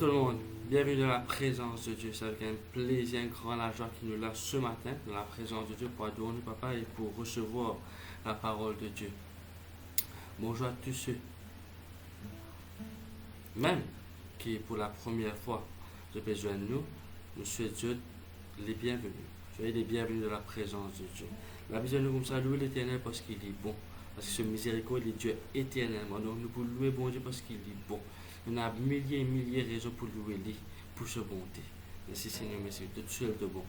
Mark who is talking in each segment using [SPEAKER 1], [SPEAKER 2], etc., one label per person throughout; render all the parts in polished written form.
[SPEAKER 1] tout le monde, bienvenue dans la présence de Dieu. C'est avec un plaisir, un grand la joie qui nous l'a ce matin dans la présence de Dieu pour adorer notre Papa et pour recevoir la parole de Dieu. Bonjour à tous ceux, même qui pour la première fois se besoin de nous, nous souhaitons les bienvenus. Soyez les bienvenus dans la présence de Dieu. La besoin de nous comme ça, louer l'Éternel parce qu'il est bon. Parce que ce miséricorde est Dieu éternellement. Donc nous pouvons louer bon Dieu parce qu'il est bon. On a milliers et milliers de raisons pour louer lui, pour sa bonté. Merci Seigneur, merci de tout seul de bon.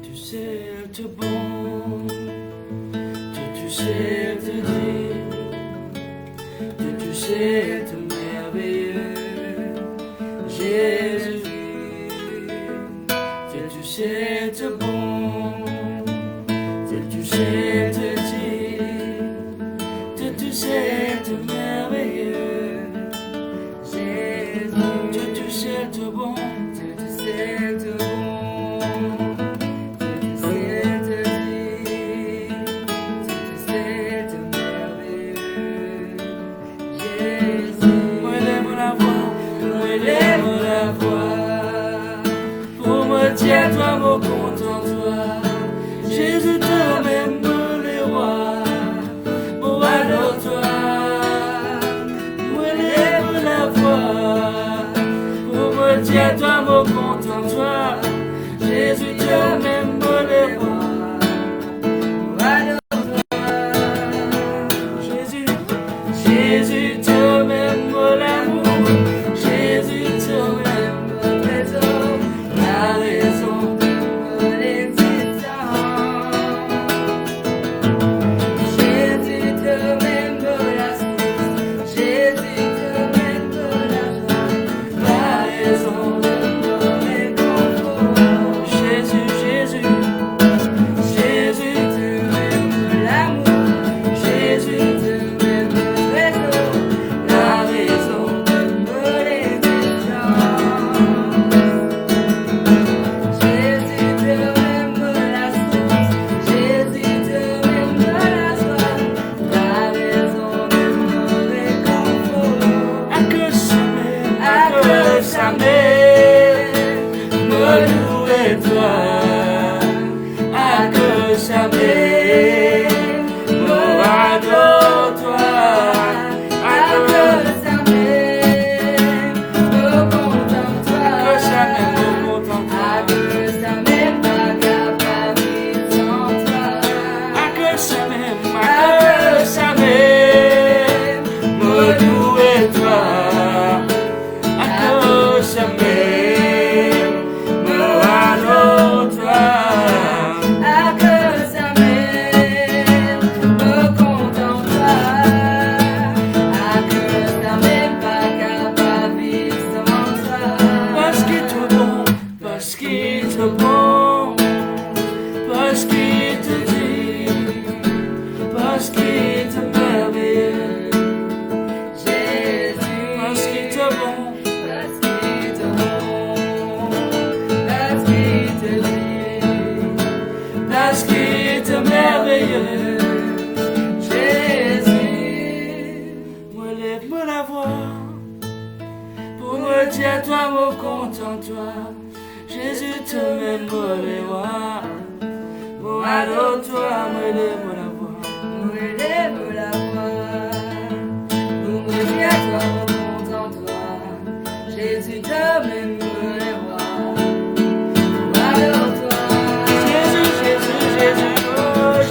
[SPEAKER 1] Tu sais te bon, tu sais te dire, tu sais te merveilleux, Jésus. Tu sais te bon, tu sais te dire, tu sais te merveilleux, Jésus. Tu sais te bon, tu sais te bon, tu sais te dire, tu sais te merveilleux, Jésus. Moi lève la voix, moi lève la voix. Tiens-toi, mon content-toi, Jésus toi-même le roi, pour adore-toi, moi lève la voix, pour me tiens-toi, mon content-toi, Jésus toi-même le roi, pour adore-toi, Jésus, Jésus toi-même l'amour, Jésus toi-même le trésor, la raison. Tiens-toi, mon content-toi, Jésus te m'aime, le roi. Mon adore-toi, me lève la voix, me lève la voix. Pour me tiens-toi, mon content-toi, Jésus te m'aime, le roi. Mon adore-toi, Jésus, Jésus, Jésus, oh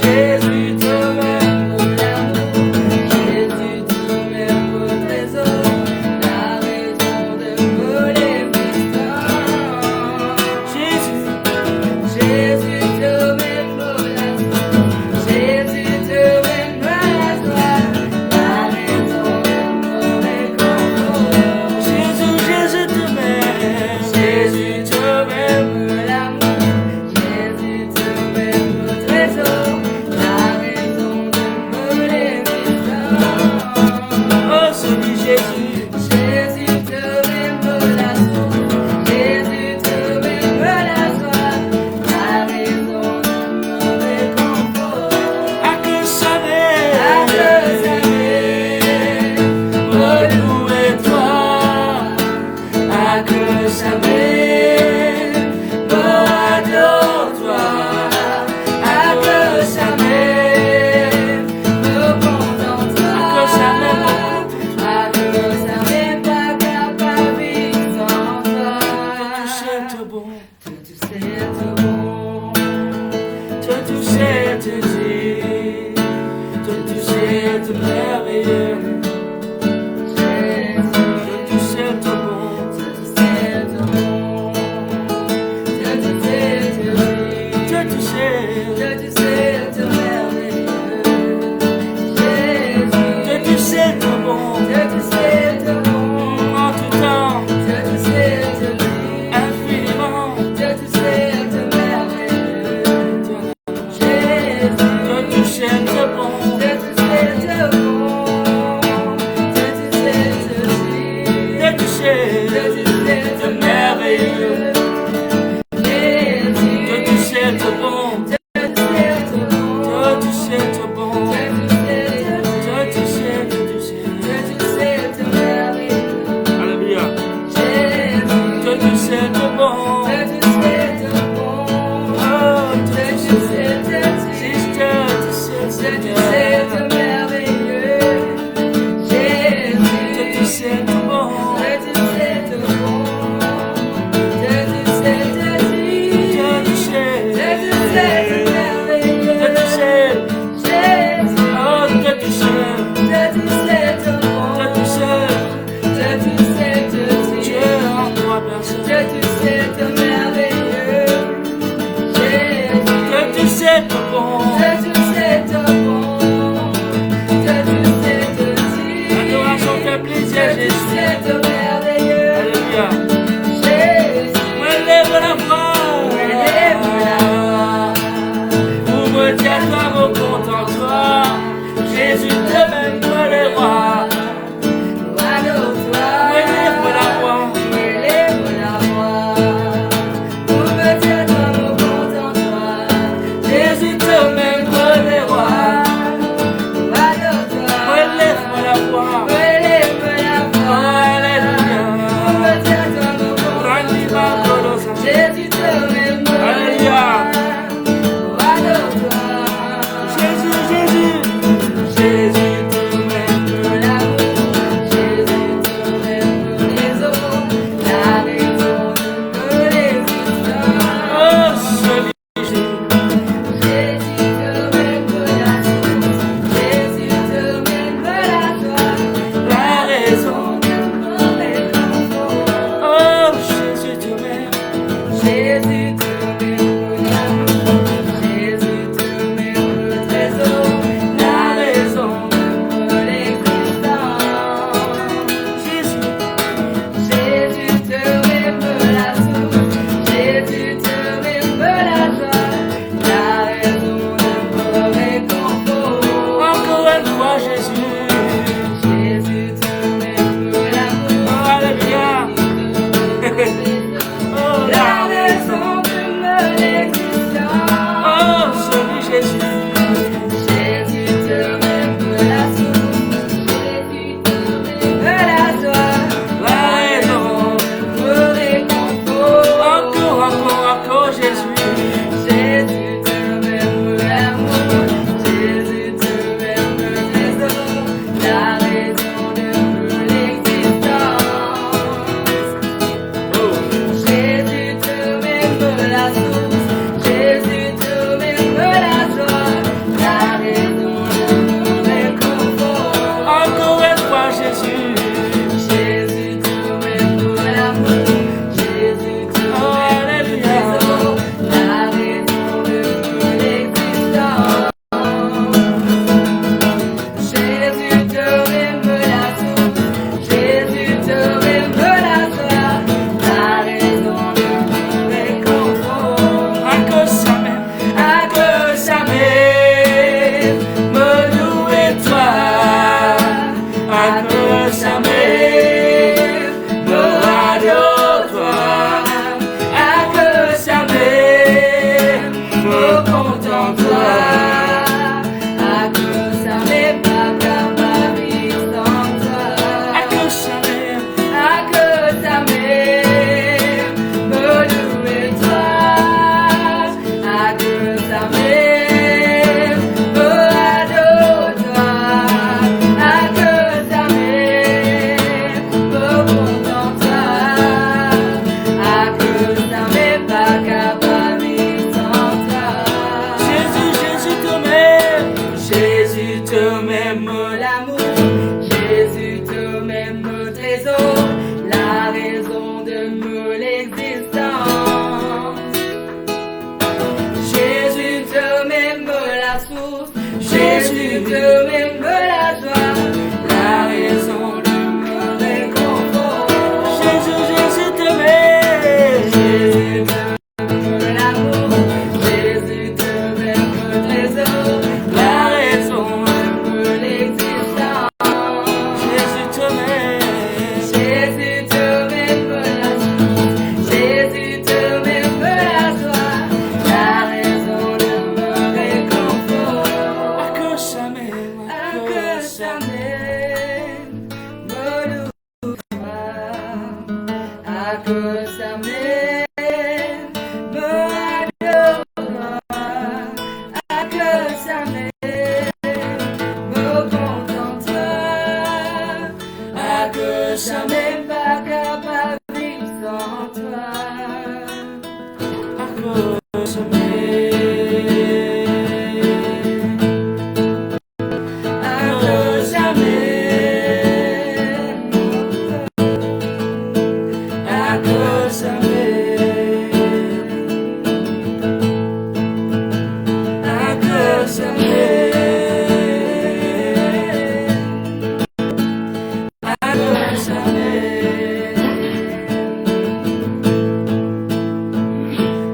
[SPEAKER 1] Jésus te m'aime, l'amour, Jésus te m'aime, le trésor. Jésus, toucher, te dire, te toucher, te merveilleux. Te toucher, te bon, te toucher, te bon, te toucher, te dire, te toucher, te merveilleux. Te toucher, te bon, te toucher, te bon, en tout temps, te toucher, te dire, infiniment, te toucher, te merveilleux. Te toucher, te bon, te toucher, te bon, te toucher, te dire, te toucher, te merveilleux. Te toucher, te bon, te toucher, te bon, te toucher, te merveilleux. Alléluia. Te toucher, te bon, oh, te toucher, te merveilleux. Te toucher, te bon, te toucher, te bon, te toucher, te dire, te toucher, te merveilleux. Te toucher, oh, te toucher, te bon, te toucher, te dire, Dieu en toi personne. Te toucher, te merveilleux. Te toucher, te bon, te toucher, te bon, te toucher, te dire, l'adoration fait plaisir, Jésus, te merveilleux. Alléluia. Moi, lève la voix, pour me dire toi, mon compte en toi. Jésus te mène pour les rois. Moi, lève la voix, pour me dire toi, mon compte en toi. Jésus te mène pour les rois. Moi, lève la voix, oh, alléluia. Randiva Golosa.
[SPEAKER 2] Jésus te mène pour les
[SPEAKER 1] Alléluia. Jésus, Jésus, Jésus te mène. Oh, celui Jésus. La raison. Oh, Jésus te mène. La raison. Jésus. Encore une fois, Jésus. Oh, alléluia. Oh, la raison. Oh, celui Jésus. La raison. Encore, Jésus. Encore une fois, Jésus. Oh, alléluia. À cause ça m'aime, me louer toi. À cause ça m'aime, me adore toi. À cause ça m'aime, me content toi. À cause ça m'aime, me louer toi. À cause ça m'aime, me adore toi. À cause ça m'aime, me content toi. À cause ça m'aime, pas capable sans toi. Jésus,
[SPEAKER 2] te même la joie, la raison de mon réconfort.
[SPEAKER 1] Jésus, Jésus te met.
[SPEAKER 2] Jésus te donne l'amour, Jésus te même le trésor, la raison de l'existence.
[SPEAKER 1] Jésus te met.
[SPEAKER 2] Jésus te même la joie, Jésus te même la joie, la raison de mon réconfort.
[SPEAKER 1] À que ça m'aime,
[SPEAKER 2] À que ça m'aime, me loue, à que ça m'aime, me adore, à que ça m'aime, me contente, à que ça m'aime, pas capable de vivre sans toi.
[SPEAKER 1] à que ça m'aime.
[SPEAKER 2] À que ça m'aime, à que ça m'aime, à que ça m'aime, à que ça m'aime,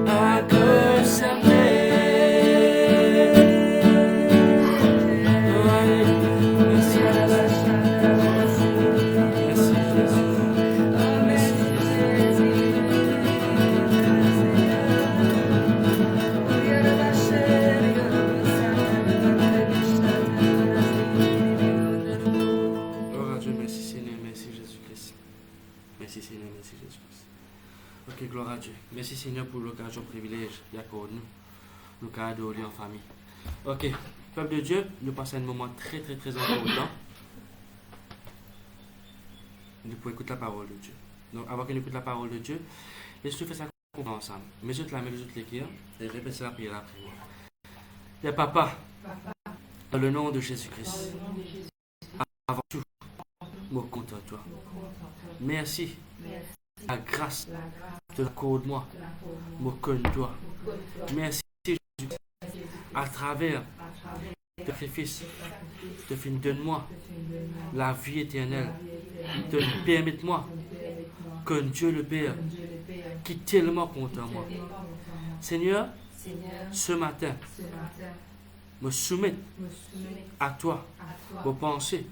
[SPEAKER 2] à que ça
[SPEAKER 1] Merci à la Merci Jésus. Gloire à Dieu, merci Seigneur, merci Jésus-Christ. Merci Seigneur, merci Jésus-Christ. Ok, gloire à Dieu. Merci Seigneur pour l'occasion, privilège, d'accord, nous cadeaux en famille. Ok, peuple de Dieu, nous passons un moment très très très important. Nous pouvons écouter la parole de Dieu. Donc avant qu'on écoute la parole de Dieu, laisse-nous faire ça ensemble. Mais je te la mets, je te l'écrire et répète la prière après moi. Et papa, dans le nom de Jésus-Christ, avant tout, me compte à toi. Merci. La grâce de l'accorde-moi, me connais toi. Merci Jésus. À travers tes sacrifices, te fin donne-moi la vie éternelle. Te permette-moi que Dieu le Père, qui est tellement content de moi. Seigneur, ce matin, me soumettre à toi, me penser,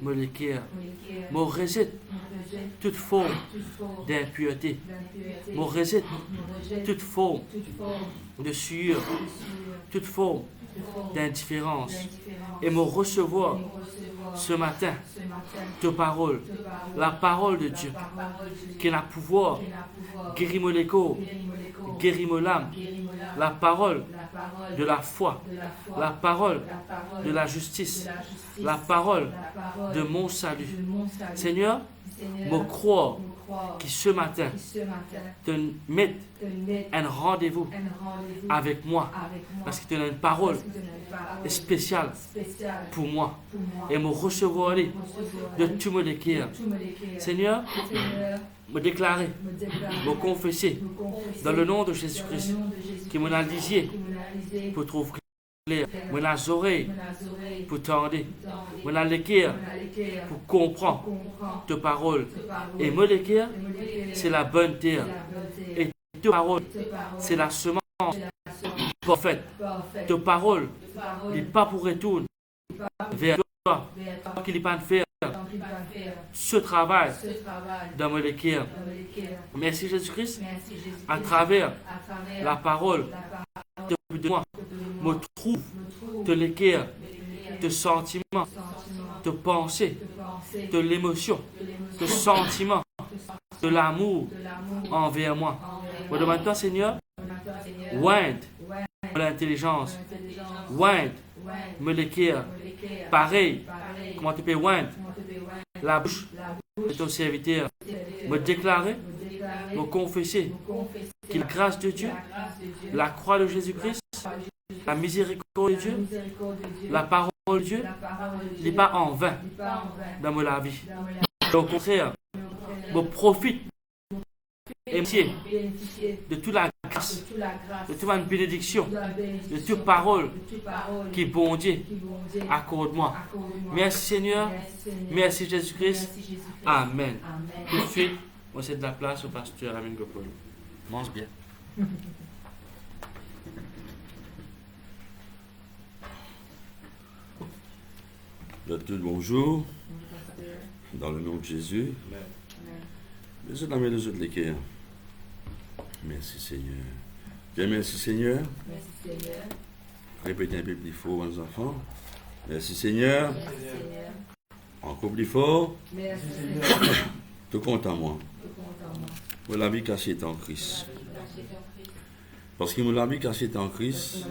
[SPEAKER 1] me l'équerre, me rejette toute forme d'impureté, me rejette toute forme de sueur, toute forme d'indifférence et me recevoir ce matin ta parole, la parole de Dieu, qui a pouvoir guérir les corps, guérir l'âme, la parole de la foi, la parole de la justice, la parole de mon salut. Seigneur, me croire qui ce matin te mette un rendez-vous avec moi, parce que tu as une parole spéciale pour moi et me recevoir de tout me l'écrire. Seigneur, me déclarer, me confesser dans le nom de Jésus-Christ, qui me l'a dit pour trouver clair, me l'a oreille pour tendre, me l'a l'écrire pour comprendre ta parole. Et me l'écrire, c'est la bonne terre. Et ta parole, c'est la semence parfaite. Ta parole n'est pas pour retourner vers toi, qu'il n'est pas de faire ce travail dans mon équerre. Merci Jésus-Christ, à travers la parole de moi, me trouve de l'équerre, de sentiments, de pensée, de l'émotion, de sentiment, de l'amour envers moi. Je demande toi, Seigneur, ointe l'intelligence, ointe me l'équerre, pareil, comment tu peux ointe la bouche de ton serviteur, me déclarer, me confesser que la grâce de Dieu, la croix de Jésus-Christ, la miséricorde de Dieu, la parole de Dieu n'est pas en vain dans ma vie. Au contraire, me profite bénéficier de toute la grâce, de toute la bénédiction, de toute parole qui bon Dieu accorde-moi. Merci Seigneur, merci Jésus-Christ. Amen. Tout de suite, on cède la place au pasteur Amin Gopolo. Mange bien.
[SPEAKER 3] Bonjour, dans le nom de Jésus. Merci la main de les cœurs. Merci Seigneur. Bien, merci Seigneur. Répétez un peu plus fort, mes enfants. Merci Seigneur. Encore plus fort. Tout compte en moi. Pour la vie cachée est en Christ. Parce qu'il me l'a vie cachée est en Christ.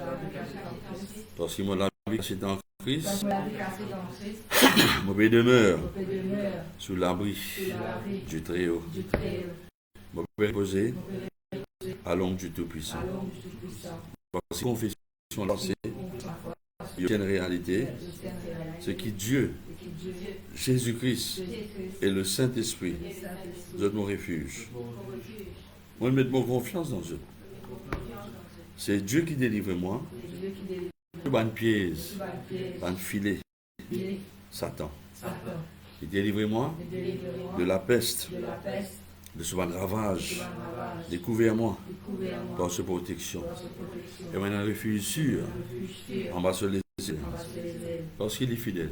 [SPEAKER 3] Parce qu'il me l'a vie cachée est en Christ. Mon pays demeure sous l'abri du Très-Haut. Mon pays posé à l'ombre du Tout-Puissant. Parce que confession lancée, il y a une réalité, c'est que Dieu, Jésus-Christ et le Saint-Esprit, vous êtes mon refuge. Moi, je mets mon confiance dans eux. C'est Dieu qui délivre moi. Bonne pièce, bonne filet, Satan. Et délivrez-moi de la peste, de ce bon ravage. Découvrez-moi par ce protection. Et maintenant, refuge sûr, en bas sur les ailes, parce qu'il est fidèle.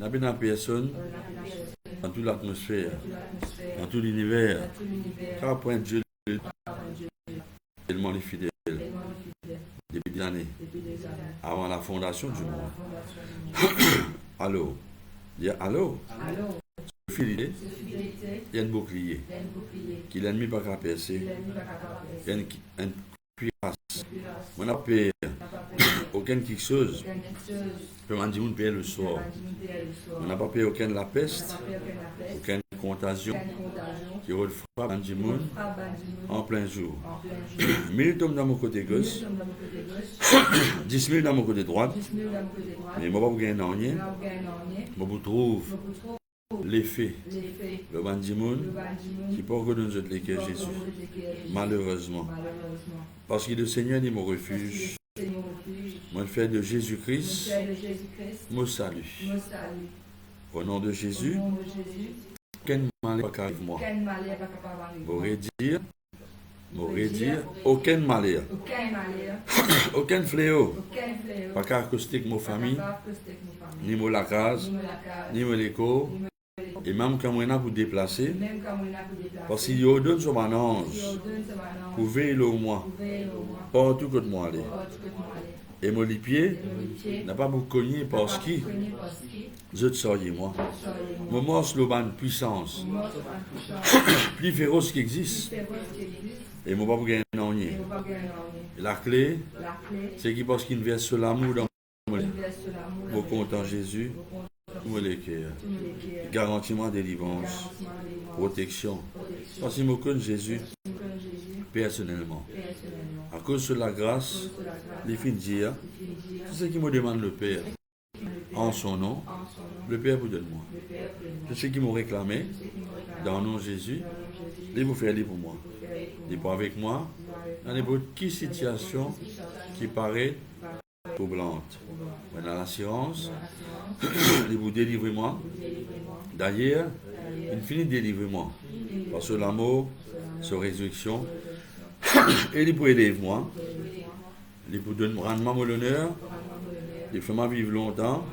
[SPEAKER 3] N'a pas personne dans toute l'atmosphère, dans tout l'univers, car point Dieu tellement les fidèles. Depuis des années, avant la fondation du monde. Allô? Allô? Ce fidélité, il y a un bouclier. Qui l'ennemi pas qu'à percer. Il y a une cuirasse. On n'a pas aucune quelque chose. Peut m'en dire, on paye le sort. On n'a pas payé aucune la peste, aucune contagion qui frappe un monde en plein jour. 1000 tombent dans mon côté gauche, 10 000 dans mon côté droit, mais moi, je ne vais rien. Moi, je trouve l'effet, le bandimoun qui peut reconnaître les cœurs Jésus. Malheureusement. Parce que le Seigneur est mon refuge. Moi, je fais de Jésus-Christ mon salut. Au nom de Jésus, aucun malheur pas qu'arrive moi. M'aurait dire, aucun malheur. Aucun fléau. Pas qu'à accoster mon famille, ni mon la case, ni mon l'écho. Et même quand on a pour déplacer, parce qu'il y a donne sur mon ange, pour veiller au moi, partout que moi aller. Et mon pied n'a pas beaucoup connu parce que je te sors moi. Mon morceau de puissance, plus féroce qui existe. Et mon pas gagner non. La clé, c'est qu'il pense qu'il verse sur l'amour dans mon compte en Jésus. Les cœurs, garantiment délivrance, protection. Parce qu'il me connaît Jésus personnellement. À cause de la grâce, les filles dire, tout ce qui me demande le Père en son nom, le Père vous donne moi. Tout ce qui me réclamé dans le nom de Jésus, il vous fait pour moi. Il pour avec moi dans n'importe quelle situation qui paraît troublante. On a l'assurance, il vous délivre moi. D'ailleurs, il finit de délivrer moi. Parce que l'amour, sa résurrection, et il peut aider moi. Il peut donner rendement mon honneur, il fait moi vivre longtemps,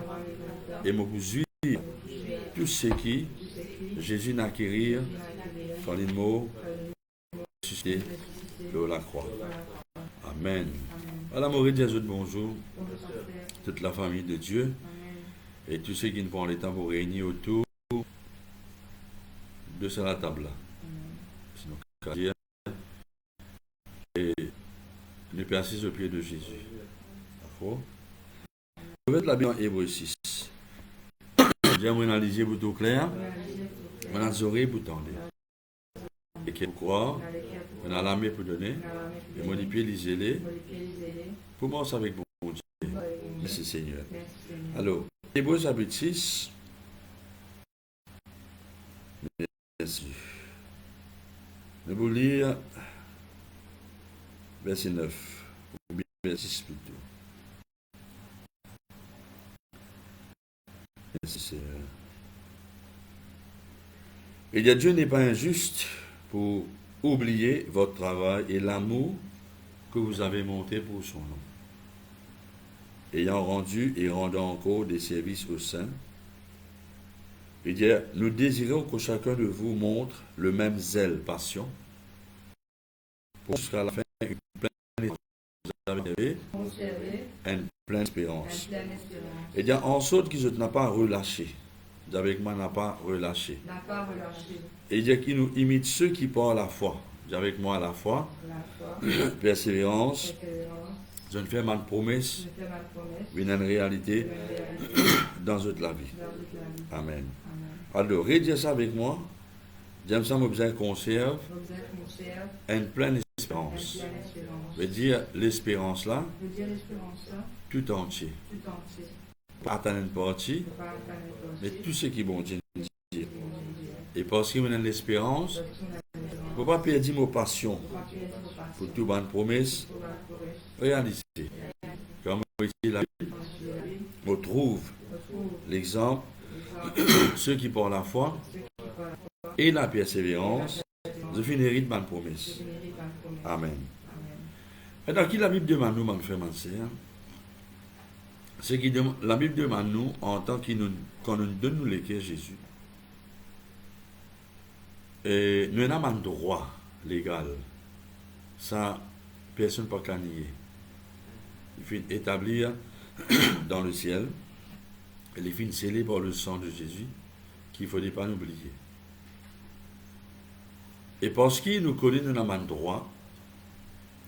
[SPEAKER 3] et me vous dire tout ce qui Jésus n'a acquérir quand il m'a ressuscité de la croix. Amen. Voilà, mon Jésus, bonjour. Toute la famille de Dieu et tous ceux qui ne prennent le temps pour réunir autour de cette table-là. Et nous persistons au pied de Jésus. D'accord? Je vais être là bien en Hébreu 6. J'aimerais analyser pour tout clair. On a les oreilles pour tendre. Et qui croire, on a la main pour donner. Et mon pied, lisez-les. Pour moi, c'est avec bon Dieu. Merci Seigneur. Alors, Hébreu chapitre 6. Merci. Je vais vous lire verset 9, ou bien verset 6 plutôt. Il dit, Dieu n'est pas injuste pour oublier votre travail et l'amour que vous avez monté pour son nom, ayant rendu et rendant encore des services aux saints. Il dit, nous désirons que chacun de vous montre le même zèle, passion, pour jusqu'à la fin une pleine une pleine espérance. Il dit, en sorte qu'il n'a pas relâché. Avec moi n'a pas relâché. Et il dit qu'il nous imite ceux qui portent la foi. Avec moi la foi, persévérance, je ne fais ma promesse, une réalité dans toute la vie. Amen. Alors, redis ça avec moi. J'aime ça, je conserve une pleine espérance. Je veux dire l'espérance là, tout entier. Pas attendre une partie, mais tout ce qui est bon Dieu. Et parce qu'il y a l'espérance, il ne faut pas perdre nos passions pour tout bonne promesse réalisée. Comme la Bible, on trouve l'exemple, ceux qui portent la foi et la persévérance, je finirai de bonne promesse. Amen. Et donc, la Bible demande nous, mon frère, mon sœur, c'est que la Bible demande nous, en tant qu'on nous donne nous l'écrire Jésus, et nous avons un droit légal. Ça, personne ne peut pas nier. Il faut établir dans le ciel, et il faut sceller par le sang de Jésus, qu'il ne faudrait pas oublier. Et parce qu'il nous connaît, nous avons un droit,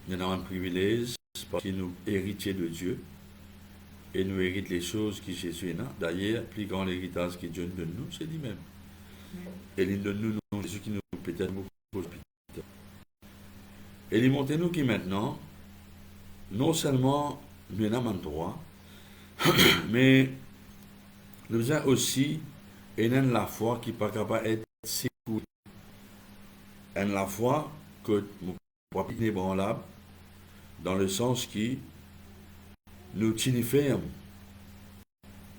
[SPEAKER 3] nous avons un privilège, parce qu'il nous héritiers de Dieu, et nous hérite les choses qui Jésus est là. D'ailleurs, plus grand l'héritage que Dieu nous donne, c'est lui-même. Et il donne nous Jésus qui nous peut-être beaucoup. Et il montre nous qui maintenant, non seulement nous avons un droit, mais nous avons aussi la foi qui n'est pas capable d'être sécurisée. La foi que nous pouvons pas ébranlable, dans le sens qui nous tenons ferme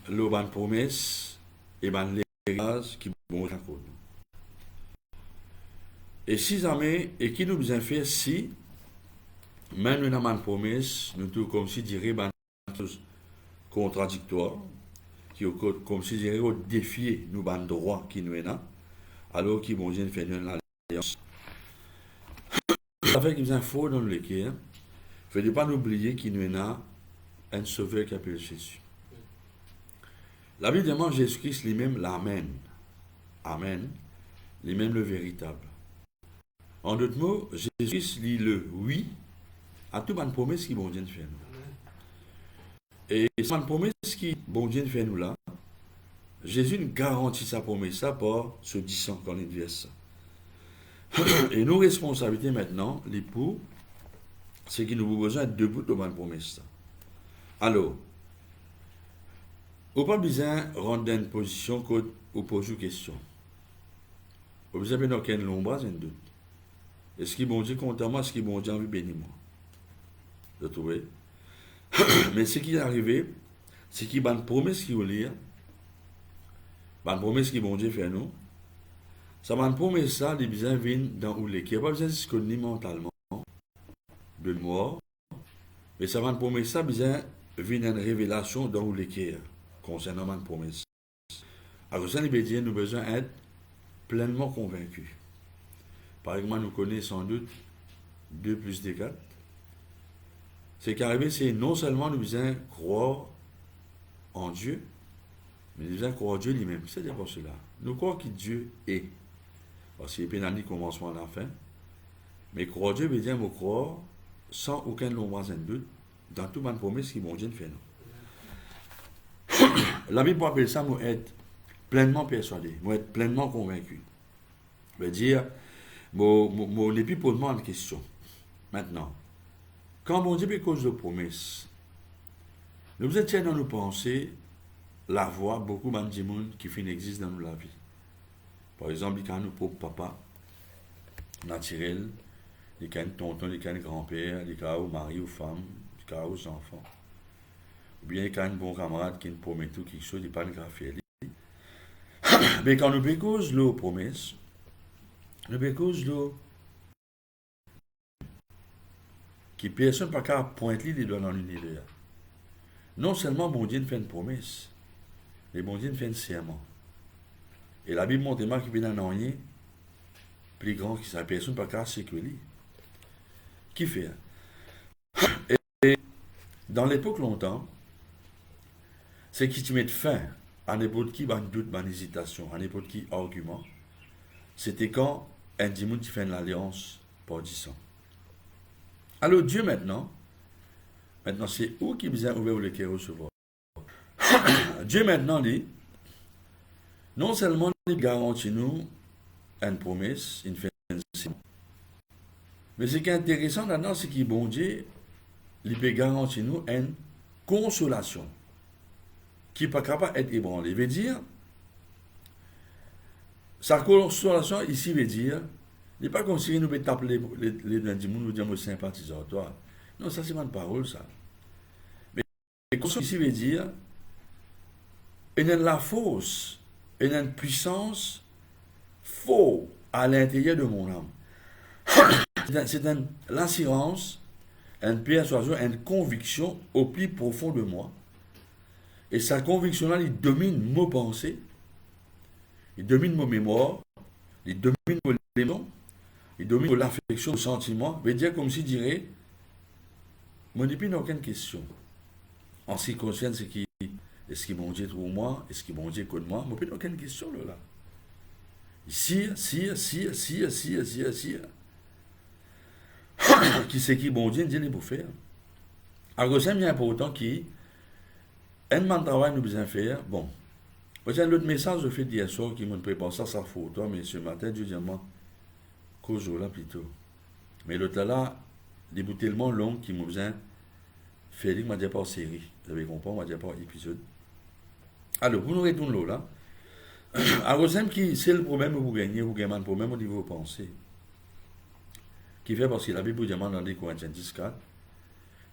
[SPEAKER 3] le bonne promesse et l'héritage qui vont à nous. Et si jamais, et qui nous besoin faire si, même nous avons une promesse, nous tout comme si dirait une chose contradictoire, qui comme si dirait au défier nous ban droit qui nous est là, alors qu'ils vont dire faire une alliance. Ça fait qu'il y a un faux dans le cœur. Il ne faut pas oublier qu'il nous est là un sauveur qui appelle Jésus. La Bible demande Jésus-Christ lui-même l'Amen. Amen. Lui-même le véritable. En d'autres mots, Jésus-Christ lit le oui à toute bonne promesse qui bon Dieu fait nous. Et cette bonne promesse qui bon Dieu fait nous là, Jésus nous garantit sa promesse ça par ce disant qu'on est verset. Et nos responsabilités maintenant, l'époux, c'est qu'il nous avons besoin de debout de bonne promesse. Alors, on n'a pas besoin de rendre dans une position qu'on pose une question. On n'a pas besoin de faire l'ombre, c'est un doute. Est-ce qu'il bon Dieu content moi, est-ce qu'il bon Dieu envie bénir moi? Vous trouvez? Mais ce qui est arrivé, c'est qu'il y a une promesse qui vous lit, une promesse qui bon Dieu fait nous. Ça va une promesse ça, les besoins viennent dans où les qui n'a pas besoin de se connaître mentalement de mort, mais ça va une promesse ça, besoin vient une révélation dans où les qui concernant une promesse. Alors ça, les dire nous avons besoin d'être pleinement convaincus. Par exemple, nous connaissons sans doute 2 plus 2 4. Ce qui arrive, c'est non seulement nous besoin croire en Dieu, mais nous besoin croire en Dieu lui-même. C'est-à-dire pour cela. Nous croyons que Dieu est. Parce qu'il n'y a pas de commencement à la fin. Mais croire en Dieu veut dire me croire sans aucun nombre de doute dans toute bonne promesse qui mon Dieu fait nous. La Bible appelle ça moi être pleinement persuadé, moi être pleinement convaincu. Je veux dire, mon épi pose-moi une question. Maintenant, quand mon Dieu cause de promesses, nous étions dans nos pensées la voix beaucoup de gens qui existe dans la vie. Par exemple, quand nous pauvres papa, naturel, les cas de tonton, les cas de grand-père, les cas de mari ou femme, les cas aux enfants. Ou bien les cas de bon camarade qui nous promet tout quelque chose, il pas de graffier. Mais quand nous bécause l'eau promesse, nous bécause l'eau qui personne pas qu'à pointer les doigts dans l'univers. Non seulement bon Dieu fait une promesse, mais bon Dieu fait un serment. Et la Bible montre qu'il y a un rien plus grand qui sa personne pas qu'à sécuriser. Qui fait? Et dans l'époque longtemps, c'est qui te met fin à n'importe qui ban doute, ban hésitation, à n'importe qui argument. C'était quand un dimanche qui fait une alliance pour 10 ans. Alors Dieu maintenant c'est où qui besoin ouvrir le cœur recevoir. Dieu maintenant dit, non seulement il garantit nous une promesse, une fin, mais ce qui est intéressant là-dedans, c'est qu'il bon Dieu, il peut garantir nous une consolation qui n'est pas capable d'être ébranlée. Il veut dire, sa consolation ici veut dire, il n'est pas comme si nous pouvons taper les deux du monde, nous dire, moi sympathisant à toi. Non, ça c'est ma parole, ça. Mais ici veut dire, il y a la force, il y a une puissance faux à l'intérieur de mon âme. C'est l'assurance, une persuasion, une conviction au plus profond de moi. Et cette conviction-là, il domine mes pensées, il domine mes mémoires, il domine mes émotions, il domine l'affection, le sentiment. Il veut dire comme s'il dirait, mon épine n'a aucune question. En ce qui concerne ce qui est-ce qu'il bon Dieu trouve moi, est-ce qu'il bon Dieu connaît moi, mon épine n'a aucune question là. Si. Qui c'est qui bon Dieu, Dieu n'est pas faire. Alors c'est bien important qui un travail nous besoin faire. Bon, vous avez l'autre message je fais hier soir qui me prépare ça photo, mais ce matin Dieu dit moi cause là plutôt. Mais l'autre là, des bouts tellement longs qui me besoin faire m'a dit pas série. Vous avez compris, m'a dit pas épisode. Alors, vous nous retournez là. Alors qui c'est le problème que vous gagnez un problème au niveau pensée. Qui fait parce que la Bible dit dans les Corinthiens 10:4,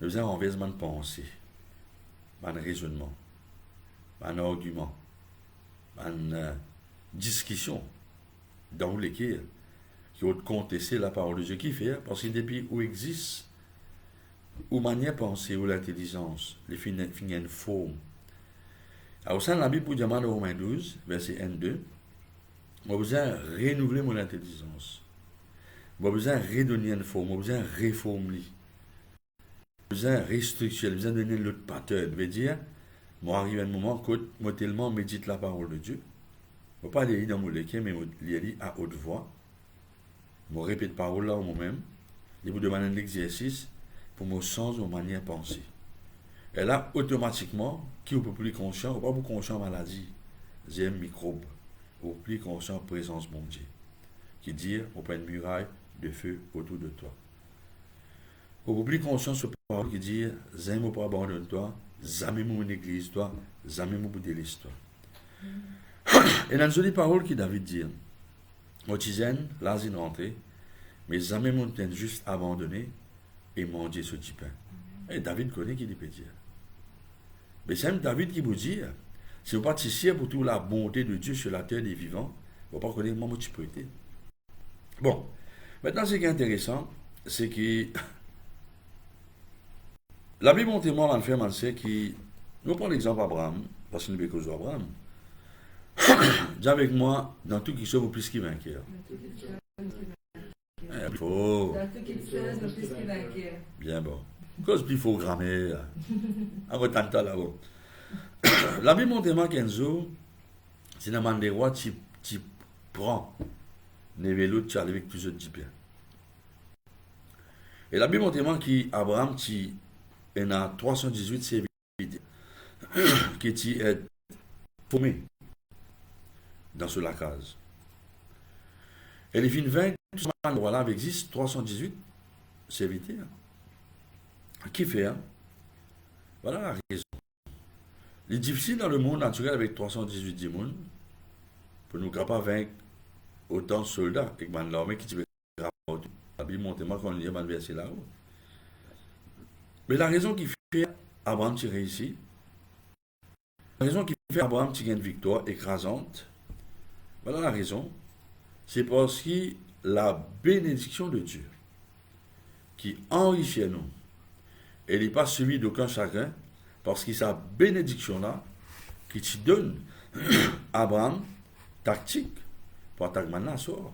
[SPEAKER 3] nous avons un renversement de pensée, un raisonnement, un argument, une discussion dans lesquelles qui ont contesté la parole de Dieu. Qui fait parce que depuis où existe, où manière penser, où l'intelligence, les fins une forme. Alors ça, la Bible dit dans Romains 12, verset 1-2, on a besoin de renouveler mon intelligence. On a besoin de redonner une forme, on a besoin de réformer. On a besoin de restructurer, on a besoin de donner l'autre pattern. Ça veut dire, moi arrive un moment que moi tellement médite la parole de Dieu. Je ne vais pas lire dans mon lecture, mais je lis à haute voix. Je répète la parole là au moi-même. Je vous demande un exercice pour me changer ma manière de penser. Et là, automatiquement, qui est plus conscient, ou pas plus conscient de maladie, j'ai un microbe, ou plus conscient de présence de mon Dieu, qui dit, on prend une muraille de feu autour de toi. Ou plus conscient de ce parole qui dit, j'ai un mot pas abandonner toi, jamais mon église toi, jamais mon bout de l'histoire. Et dans une jolie parole qui David dit, mon tisane, là, j'ai rentré, mais jamais mon temps juste abandonné et manger ce petit pain. Et David connaît qui peut dire. Mais c'est même David qui vous dit, si vous participez pour toute la bonté de Dieu sur la terre des vivants, vous ne pouvez pas connaître comment tu peux être. Bon, maintenant ce qui est intéressant, c'est que la Bible montre moi en fait, c'est que nous prenons l'exemple d'Abraham, parce que nous avons besoin d'Abraham. Dis avec moi, dans tout qui soit vous plus qui vainqueur. Oh.
[SPEAKER 2] Dans tout qui soit vous plus qui vainqueur.
[SPEAKER 3] Bien bon. Cause plus faux grammaire. À votre temps là-bas. La Bible montre moi qu'un jour, c'est dans le roi tu prends les vélos, tu arrives avec plusieurs types. Et la Bible montre moi qu'Abraham, tu en a 318 serviteurs qui tu est formé dans ce lacage. Et les fins 20, tout ce endroit-là existe 318 serviteurs. Qui fait? Voilà la raison. Il est difficile dans le monde naturel avec 318 démons pour nous capables de vaincre autant de soldats et que l'armée qui La Bible montre moi qu'on lit un verset là-haut. Mais la raison qui fait Abraham tirer ici, la raison qui fait Abraham tirer une victoire écrasante, voilà la raison, c'est parce que la bénédiction de Dieu qui enrichit nous, elle n'est pas suivie d'aucun chagrin, parce que sa bénédiction-là, qui te donne, Abraham, tactique, pour attaquer maintenant, sort.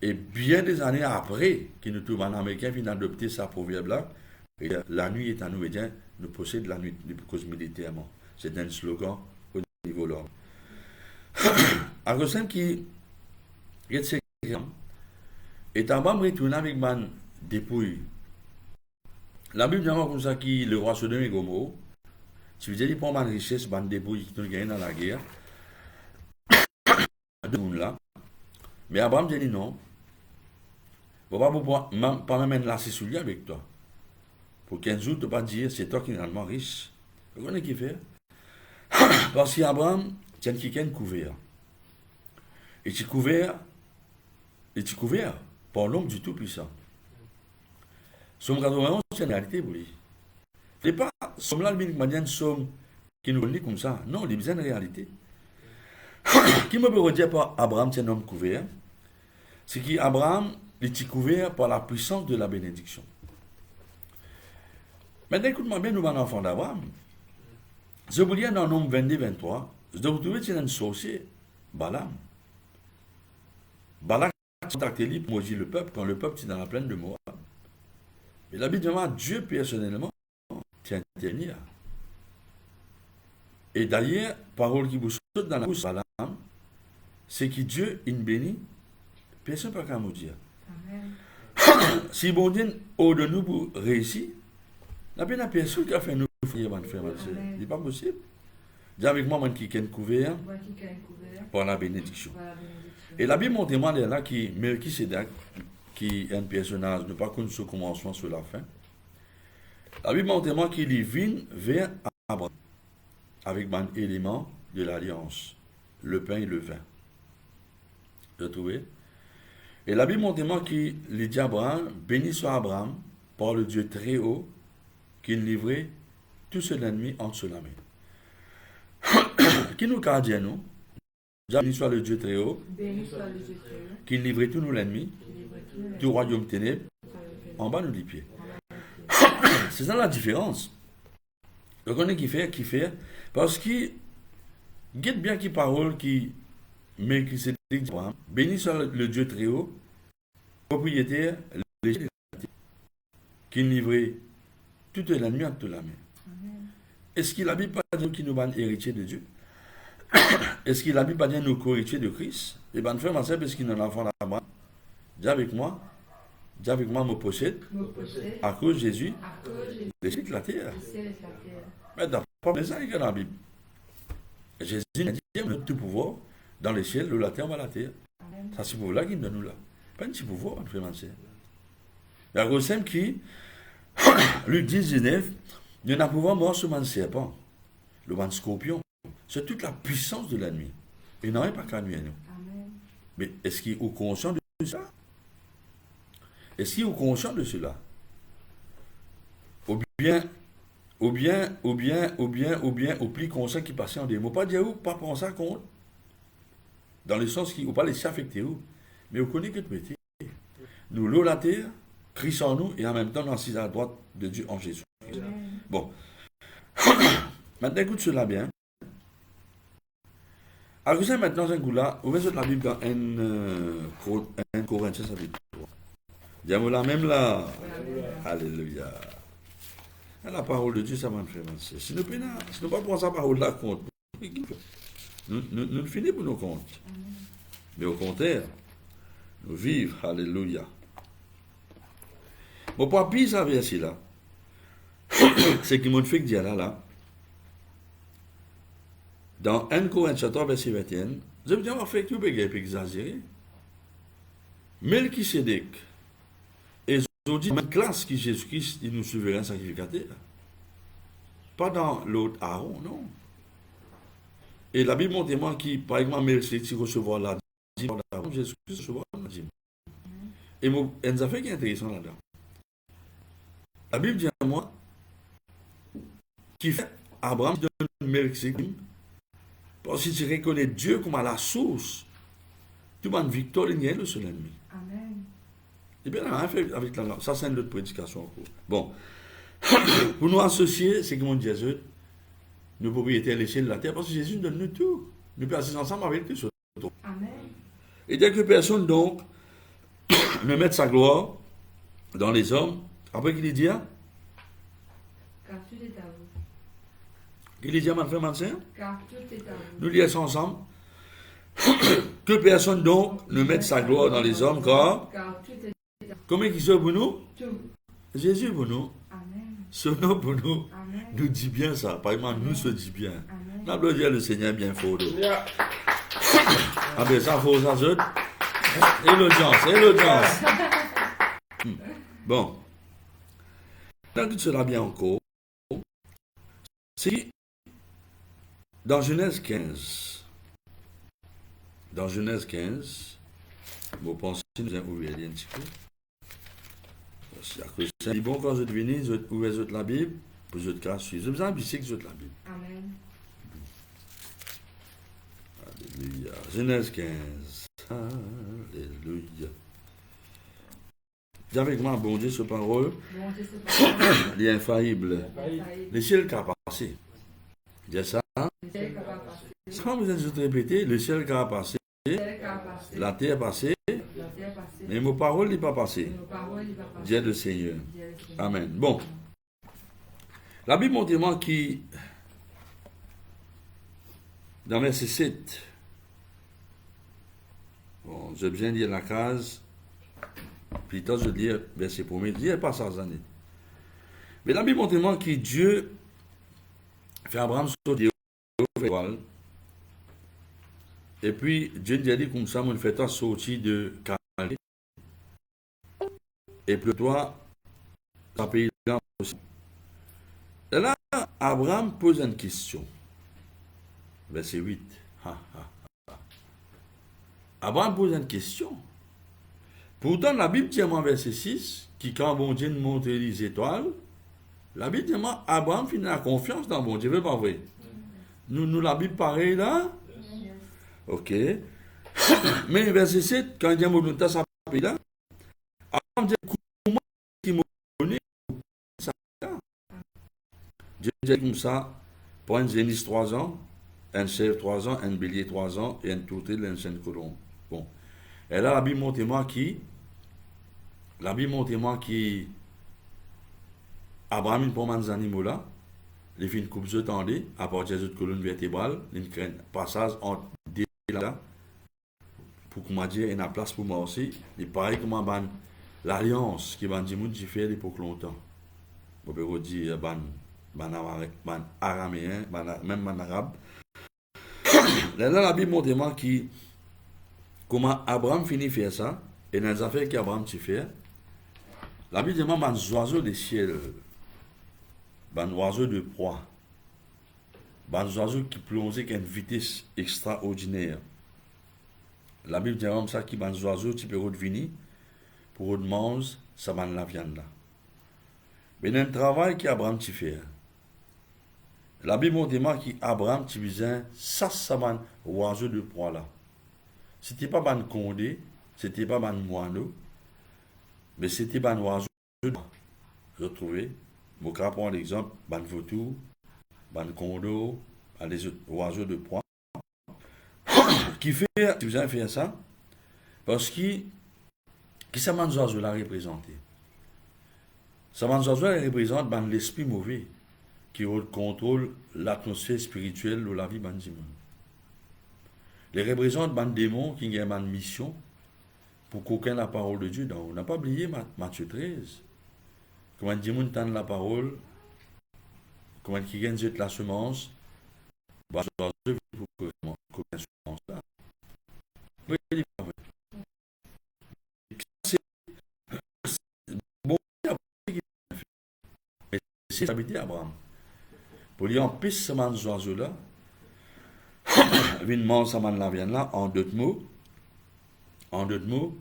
[SPEAKER 3] Et bien des années après, qu'il nous trouve en Américain, vient adopter sa proverbe-là, et la nuit est à nous, et bien, nous possédons la nuit de cause militairement. C'est un slogan au niveau de l'ordre. À cause qui est sécuritaire, et Abraham retourne avec man dépouille. La Bible dit comme ça que le roi Sodome et Gomorrhe, si vous avez pas mal de richesse, ban dépouille qui nous gagne dans la guerre, de monde là. Mais Abraham dit non. On va pas même lasser sous lui avec toi. Pour 15 jours, tu ne pas dire c'est toi qui es réellement riche. Vous connaissez qui fait? Parce qu'Abraham tient quelqu'un couvert. Et tu couvert par l'homme du Tout-Puissant. Somme 91, c'est une réalité pour lui. Ce n'est pas somme là, une somme qui nous lit comme ça. Non, il y a une réalité. Qui me peut redire par Abraham, c'est un homme couvert? C'est qu'Abraham est couvert par la puissance de la bénédiction. Maintenant, écoute-moi bien, nous, enfants d'Abraham. Je vous dis dans Nombre 22-23, je dois vous trouver c'est un sorcier, Balaam. Balaam a contacté lui pour maudire le peuple quand le peuple était dans la plaine de Moab. Et la Bible demande Dieu personnellement tient à intervenir. Et d'ailleurs, parole qui vous saute dans la bouche Balaam, c'est que Dieu, il bénit, personne ne peut pas maudire. Si bon Dieu au de nous pour réussir, la peine à personne qui a fait nous faire il n'est pas possible. Dis avec moi, qui est couvert par la bénédiction. Et la Bible montre moi là qui Melchisedec, qui est un personnage, ne pas connu ce commencement sur la fin. La Bible montre moi qu'il est venu vers Abraham avec un élément de l'alliance, le pain et le vin. Vous trouvez? Et la Bible montre moi qu'il dit à Abraham, béni soit Abraham par le Dieu très haut, qui livrait tout ce ennemi entre ses mains. Qui nous a dit à nous? Béni soit le Dieu très haut, qui livrait tous nos ennemis, tout royaume ténèbres, en bas de nos pieds. C'est ça la différence. Donc on est qui fait, parce qu'il guette bien qui parole qui mais qui s'est dit béni soit le Dieu très haut, propriétaire, qui livrait tout l'ennemi entre la main. Est-ce qu'il habite pas dire qui nous va héritier de Dieu? Est-ce qu'il habite pas dire nous co-héritiers de Christ? Et bien, frère, parce qu'il est un enfant d'Abraham. Dis avec moi, me possède, à cause de Jésus, les cieux de la terre. Mais d'après ça, il y a dans la Bible. Jésus a dit, il y a tout pouvoir dans les ciels, de la terre, à la terre. Ça, c'est pour là qu'il donne nous là. Pas un petit pouvoir, frère, il y a un gros qui, Luc 19, il y a un pouvoir mort sur le serpent, le scorpion. C'est toute la puissance de l'ennemi. Il n'en est pas qu'à nous. Mais est-ce qu'il est conscient de ça? Est-ce qu'il est conscient de cela? Ou bien, au plus conscient qui passe en des mots. Pas dire où, pas penser compte. Dans le sens qui, ou pas les affecter où. Mais on connaît que le métier. Nous, l'eau, la terre, Christ en nous, et en même temps, nous assise à la droite de Dieu en Jésus. Bon. Maintenant, écoute cela bien. Alors, vous savez maintenant, un coup là, ouvrez sur la Bible dans 1 Corinthiens chapitre 3. Dis-moi là, même là. Alléluia. La parole de Dieu, ça va me faire avancer. Si nous ne pas prendre sa parole là compte, nous finissons pour nos comptes. Mais au contraire, nous vivons. Alléluia. Bon, pour appuyer ça verset là, c'est qui m'a fait dire là. Dans 1 Corinthiens 3, verset 21, je veux dire, on fait que tu peux exagérer. Melchisedec, et je dis, même classe qui Jésus-Christ, il nous souverain sacrificateur. Pas dans l'autre Aaron, non. Et la Bible montre moi qui, par exemple, Melchisedec recevoir la dîme d'Aaron, Jésus-Christ recevoir la dîme. Et il y a une affaire qui est intéressante là-dedans. La Bible dit à moi, qui fait Abraham donne Melchizedek, parce que tu reconnais Dieu comme à la source, tu vas une victoire linéaire sur l'ennemi.
[SPEAKER 2] Amen.
[SPEAKER 3] Et bien, on a fait avec la langue. Ça, c'est une autre prédication en cours. Bon. Pour nous associer, c'est comme on dit Jésus, nos propriétaires les ciels de la terre, parce que Jésus nous donne tout. Nous passons ensemble avec lui sur le trône.
[SPEAKER 2] Amen.
[SPEAKER 3] Et dès que personne, donc, ne mette sa gloire dans les hommes, après qu'il dit,
[SPEAKER 2] Car tout est à vous.
[SPEAKER 3] qu'il dit à ma frère, ma soeur,
[SPEAKER 2] Car tout est à vous.
[SPEAKER 3] nous lisons ensemble, que personne, donc, ne mette sa gloire dans les hommes, car
[SPEAKER 2] tout est à vous.
[SPEAKER 3] comment il soit pour nous?
[SPEAKER 2] Tout.
[SPEAKER 3] Jésus pour nous.
[SPEAKER 2] Amen.
[SPEAKER 3] Ce nom pour nous,
[SPEAKER 2] Amen.
[SPEAKER 3] nous dit bien ça. Par exemple, nous se dit bien.
[SPEAKER 2] Amen.
[SPEAKER 3] On applaudit le Seigneur bien fort. Ah ben ça, faut ça, zut. Et l'audience. Bon. Tant que cela bien encore, c'est dans Genèse 15. Dans Genèse 15, vous pensez nous avons ouvert un petit peu. C'est bon quand je devinez, vous ouvrez la Bible, vous êtes grâce. Je vous invite à que la Bible.
[SPEAKER 2] Amen.
[SPEAKER 3] Alléluia. Genèse 15. Alléluia. Dis avec moi, bon Dieu, ce parole,
[SPEAKER 2] Bon Dieu, c'est pas vrai.
[SPEAKER 3] il est infaillible. Le ciel qui a passé. Dis ça.
[SPEAKER 2] C'est qu'il va passer.
[SPEAKER 3] Sans besoin de répéter, le ciel qui a passé,
[SPEAKER 2] C'est qu'il va passer.
[SPEAKER 3] la terre a passé,
[SPEAKER 2] La terre passée.
[SPEAKER 3] mais mon parole n'est pas passé.
[SPEAKER 2] Nos paroles, il va passer.
[SPEAKER 3] Dieu le Seigneur.
[SPEAKER 2] Dieu le Seigneur.
[SPEAKER 3] Amen. Bon. La Bible montre moi qui, dans verset 7, bon, j'ai besoin de lire la case, puis tant je lis verset 1er, il n'y a pas ça années. Mais la Bible montre moi qui Dieu fait Abraham sortir au voile, et puis Dieu nous a dit comme ça, on fait toi sortir de Calais, et puis toi, dans le pays là aussi. Et là, Abraham pose une question. Verset 8. Abraham pose une question. Pourtant, la Bible dit en verset 6, qui quand bon Dieu nous montre les étoiles, la Bible dit Abraham finit la confiance dans bon Dieu. C'est pas vrai. Nous, la Bible pareil là. Ok. Mais verset 7, quand Dieu nous montre ça, là, Abraham dit comment il m'a donné ça. Dieu dit comme ça, pour un génisse 3 ans, un chèvre 3 ans, un bélier 3 ans et un tourtel, un chêne colombe. Bon. Et là, la Bible montre-moi qui, Abraham, il prend des animaux là, les filles coupe se tendent, à partir de colonne vertébrale, ils craignent passage entre deux là, pour qu'on dire, il y a place pour moi aussi. Et pareil, comme l'alliance qui va dire, j'ai fait pour longtemps. On peut dire, araméen, même arabe. Là, la Bible montre qui, comment Abraham finit faire ça, et dans les affaires qu'Abraham fait, la Bible demande des oiseaux des ciels, des oiseaux de proie, des oiseaux qui plongent avec une vitesse extraordinaire. La Bible demande ça qui des oiseaux qui peuvent venir pour manger ça la viande là. Mais dans le travail qu'Abraham fait, la Bible montre qui Abraham tu disait ça oiseau de proie là. C'était pas ban condé, c'était pas ban moineau, mais c'était ban oiseau de proie. Je trouvais, je vais prendre l'exemple, ban vautour, ban condo, les oiseaux de proie. Qui fait, tu vous avez fait ça, parce que qui ça ban oiseau là représenté. Ça ban oiseau représente ban l'esprit mauvais qui contrôle l'atmosphère spirituelle de la vie de l'humain. Les représentent des démons qui ont une mission pour qu'aucun la parole de Dieu. On n'a pas oublié Matthieu 13. Comment un démon tend la parole, comment qui gagne la semence, pour qu'aucun semence là. C'est bon, mais c'est habité Abraham. Pour lui en piste ce oiseau là, vin mange ça la viande là en deux mots, En d'autres mots,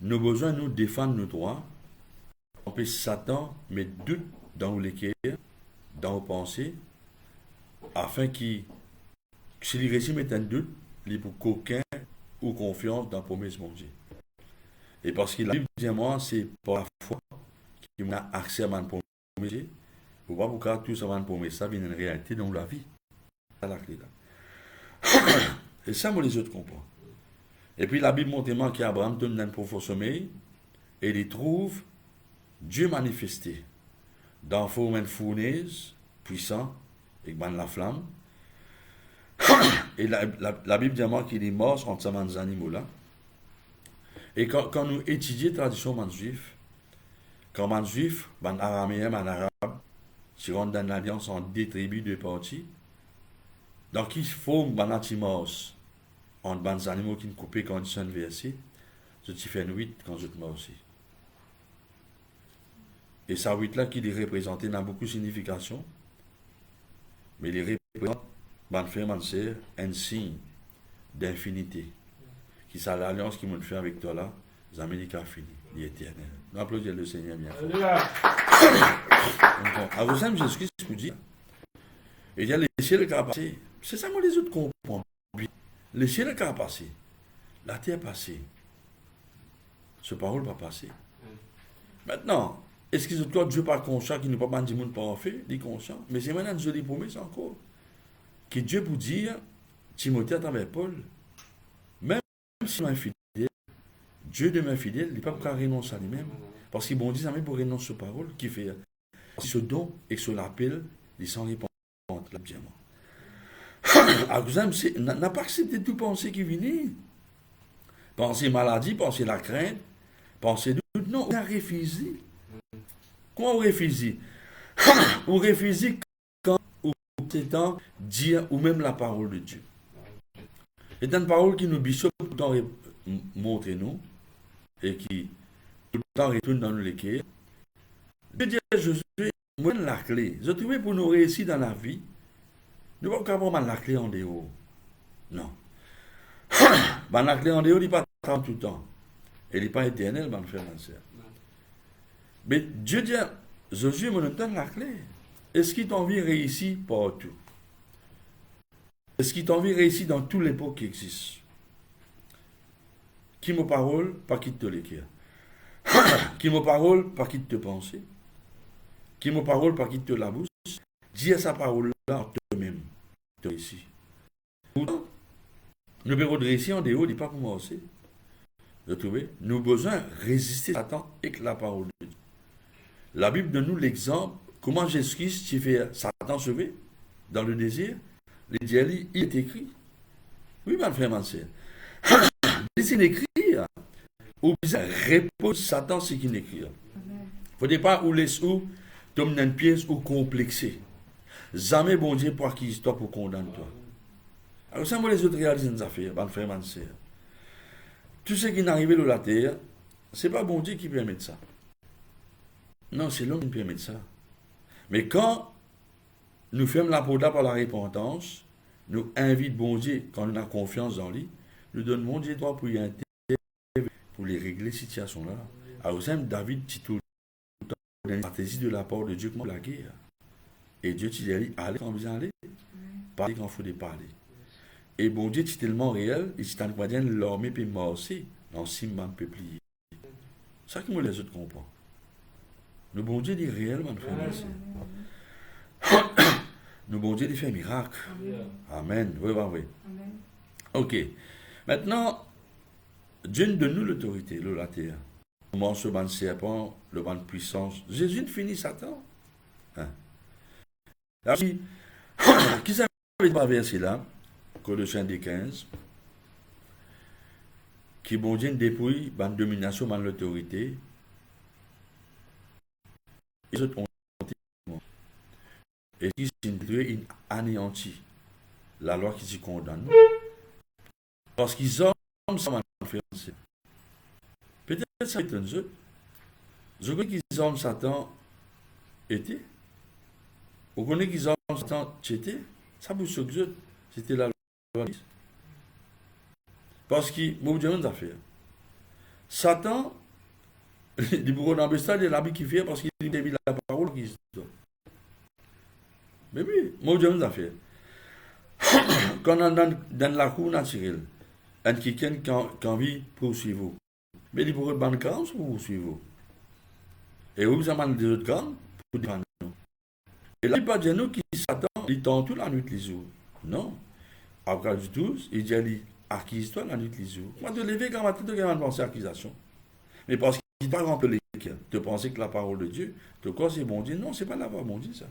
[SPEAKER 3] nous avons besoin de nous défendre nos droits. On peut Satan mettre doute dans nos cœurs, dans nos pensées, afin qu'il, s'il réussit à mettre un doute, il pour qu'aucun ou confiance dans la promesse de mon Dieu. Et parce que la Bible dit moi, c'est par la foi qu'il a accès à ma promesse. Pour pas pourquoi tout ça va promesse, ça vient une réalité dans la vie. C'est la clé là. Et ça, moi, les autres comprennent. Et puis la Bible montre moi qu'Abraham donne un profond sommeil et il trouve Dieu manifesté dans la forme de fournaise, puissant, et dans la flamme. Et la Bible dit moi qu'il est mort entre ces animaux là. Et quand nous étudions la tradition des Juifs, quand les Juifs, les Araméens, les Arabes, se rendent dans l'alliance en deux tribus, deux parties, donc il faut un antimos entre les animaux qui sont coupés quand ils sont versés, je fais un 8 quand je te mets aussi. Et ça 8 là qui est représenté dans beaucoup de significations, mais il représente, mon frère, mon sœur, un signe d'infinité. Qui c'est l'alliance qui m'a fait avec toi là, les Américains fini, l'éternel. Nous applaudissons le Seigneur bien fort. À vous aimez Jésus-Christ vous dit, et il y a les ciels qui ont passé. C'est ça que les autres comprennent. Les ciels qui ont passé, la terre passée, ce parole va passer. Maintenant, est-ce qu'ils ont Dieu pas conscient qu'il ne peut pas dire monde pas en fait, dit conscient, mais c'est maintenant une jolie promesse encore. Que Dieu vous dit, Timothée à travers Paul, même si on est fidèle, Dieu demeure fidèle, il n'est pas pour renoncer à lui-même. Parce qu'il bon dit, ça même pour renoncer sur parole, qui fait ce don et ce l'appel, il s'en répond bien. À vous n'a pas accepté tout penser qui vient. Penser maladie, penser la crainte, penser doute, non, on a refusé. Comment on refuse? On refuse quand c'est temps dire ou même la parole de Dieu. C'est une parole qui nous bishop tout le temps montre nous et qui tout le temps retourne dans nos cœurs. Dieu dit à Jésus, moi la clé. Je trouve pour nous réussir dans la vie, nous ne pouvons pas avoir la clé en dehors. Non. La clé en dehors, il n'est pas tout le temps. Elle n'est pas éternelle, mon frère, ma soeur. Mais Dieu dit à Jésus, me donne la clé. Est-ce qu'il t'a envie de réussir partout? Est-ce qu'il t'a envie de réussir dans toutes les époques qui existent? Qui me parole, pas qui te l'écrire. Qui me parole, pas qui te penser. Qui me parole, pas qui te la bouche. Dis à sa parole là en toi-même. Tu réussis. Nous pouvons réussir en dehors, il n'est pas pour moi aussi. Vous trouvez? Nous avons besoin de résister à Satan avec la parole de Dieu. La Bible donne nous l'exemple. Comment Jésus-Christ s'est fait Satan sauver dans le désir? Les dialogues, il est écrit. Oui, mon frère, ma soeur. C'est écrit. Ou bien repose Satan ce qu'il écrit. Il ne faut pas ou laisser ou tomber dans une pièce ou complexer. Jamais bon Dieu pour qui histoire pour condamner toi. Alors ça, moi les autres réalisent des affaires, mon frère, ma soeur. Tout ce qui est arrivé de la terre, ce n'est pas bon Dieu qui permet ça. Non, c'est l'homme qui permet ça. Mais quand nous faisons la porte par la repentance, nous invitons bon Dieu, quand on a confiance dans lui, nous donnons bon Dieu droit pour y intervenir, pour les régler ces situations-là. Alors, David dit tout le temps, une stratégie de la part de Dieu contre la guerre. Et Dieu dit, allez quand vous allez, parlez quand il faut parler. Et bon Dieu, c'est tellement réel, il s'est en train de l'armée puis mort aussi, dans 6 man peupliers. C'est ça que moi les autres comprennent. Le bon Dieu dit réellement de faire merci. Le bon Dieu dit fait miracle. Amen. Oui, oui, oui. Amen. Ok. Maintenant, Dieu nous donne l'autorité, la terre. Comment ce ban serpent, le ban de puissance. Jésus ne finit Satan. Hein? Alors, qui s'appelle par verset là, Colossiens 15, qui bon Dieu dépouille ban domination, ban l'autorité. Les autres ont et qui s'est anéanti la loi qui s'y condamne. Parce qu'ils ont ça influencé. Peut-être ça est un jeu. Je crois qu'ils ont Satan était. Vous connaissez qu'ils ont Satan était. Ça vous ce c'était la loi. Parce qu'ils m'ont dit une affaire. Satan, il pourrait dans le stade, il a qui fait parce qu'il a mis la parole qui se. Mais oui, moi, je vous ai fait. Quand on est dans la cour naturelle, un quelqu'un qui a envie de poursuivre, mais il pourrait prendre camp pour poursuivre. Et vous avez des autres camps pour défendre nous. Et là, il n'y a pas de nous qui s'attendent, ils tentent toute la nuit les jours. Non. Après du 12, il dit, accuse-toi la nuit les jours. Moi, de lever quand matin, tu as pensé accusation. Mais parce qu'il t'a rempli les cœurs, de penser que la parole de Dieu, de quoi c'est bon Dieu. Non, c'est pas la voix bon Dieu, ça.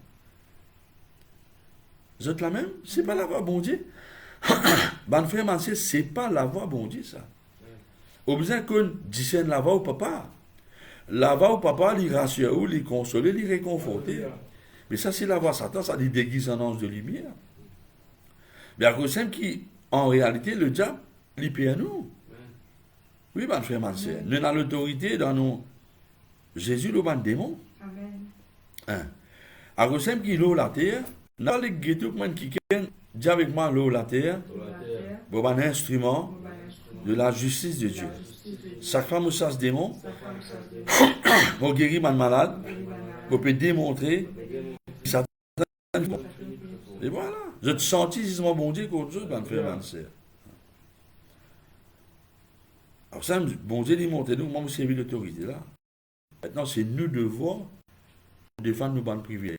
[SPEAKER 3] Vous êtes la même? C'est pas la voix bon Dieu. Ben frère, man, c'est pas la voix bon Dieu, ça. Au besoin qu'on discerne la voix au papa. La voix au papa, il rassure, il console, il réconforte. Mais ça, c'est la voix Satan, ça dit déguise en ange de lumière. Mais à cause simple qui, en réalité, le diable, il paie à nous. Oui, ben frère, man, nous avons l'autorité dans nos. Jésus, le ban démon. Amen. À cause simple qui, l'eau, la terre, nous avons les guettos qui dit avec moi l'eau, la terre, pour un instrument de la justice de Dieu. Chaque femme où ça se démon, pour guérir mon malade, pour démontrer que Satan. Et voilà. Je te sentis, c'est mon bon Dieu, qu'autre chose, ben frère, ben sœur. Alors ça, bon Dieu, il montre nous, moi, vous servez l'autorité là. Maintenant, c'est nous devons défendre nos bonnes privilèges.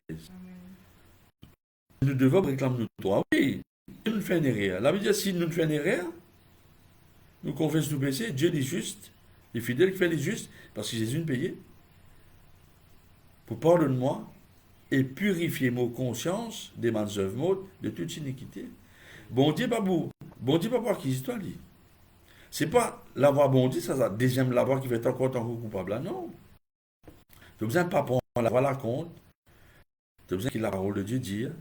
[SPEAKER 3] Nous devons réclamer nos droits. Oui, nous ne faisons rien. La Bible dit, si nous ne faisons rien, nous confessons nos péchés, Dieu est juste, il est fidèle qui fait les justes, parce que Jésus nous payé. Pour pardonner moi et purifier mon conscience des bonnes œuvres de toute iniquité. Bon Dieu, pas pour. Bon Dieu, pas pour acquisitoire, lui. C'est pas l'avoir bon Dieu, ça, la deuxième l'avoir qui fait encore tant que coupable. Là, non. Tu as besoin de pas prendre la voix la compte. Tu as besoin que la parole de Dieu dise.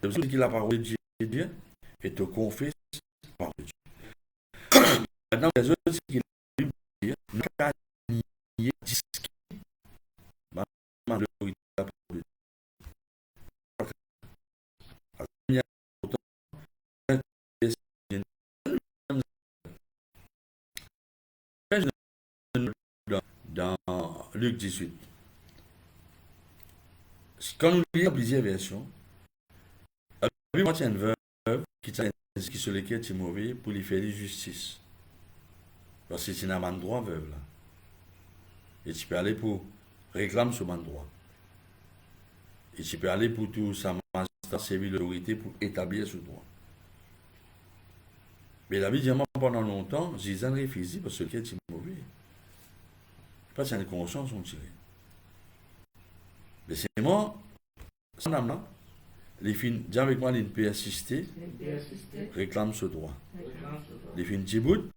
[SPEAKER 3] Tu as besoin que la parole de Dieu dise et te confesse la parole de Dieu. Maintenant, les autres, c'est qu'il a dit, nous n'avons pas nié disquer l'autorité de la parole de Dieu. Dans Luc 18. Quand nous lisons plusieurs versions, la Bible tient une veuve qui sur lesquelles tu es mauvais pour lui faire justice. Parce que tu n'as pas de droit, veuve là. Et tu peux aller pour réclamer ce droit. Et tu peux aller pour tout sa magistrat servir l'autorité pour établir ce droit. Mais la Bible dit pendant longtemps, j'ai un refusé parce que tu es mauvais. Pas si une conscience on tire. Mais c'est moi, sans âme là, les filles, dis avec moi, ils peuvent assister, réclament ce droit. Les filles Djibout,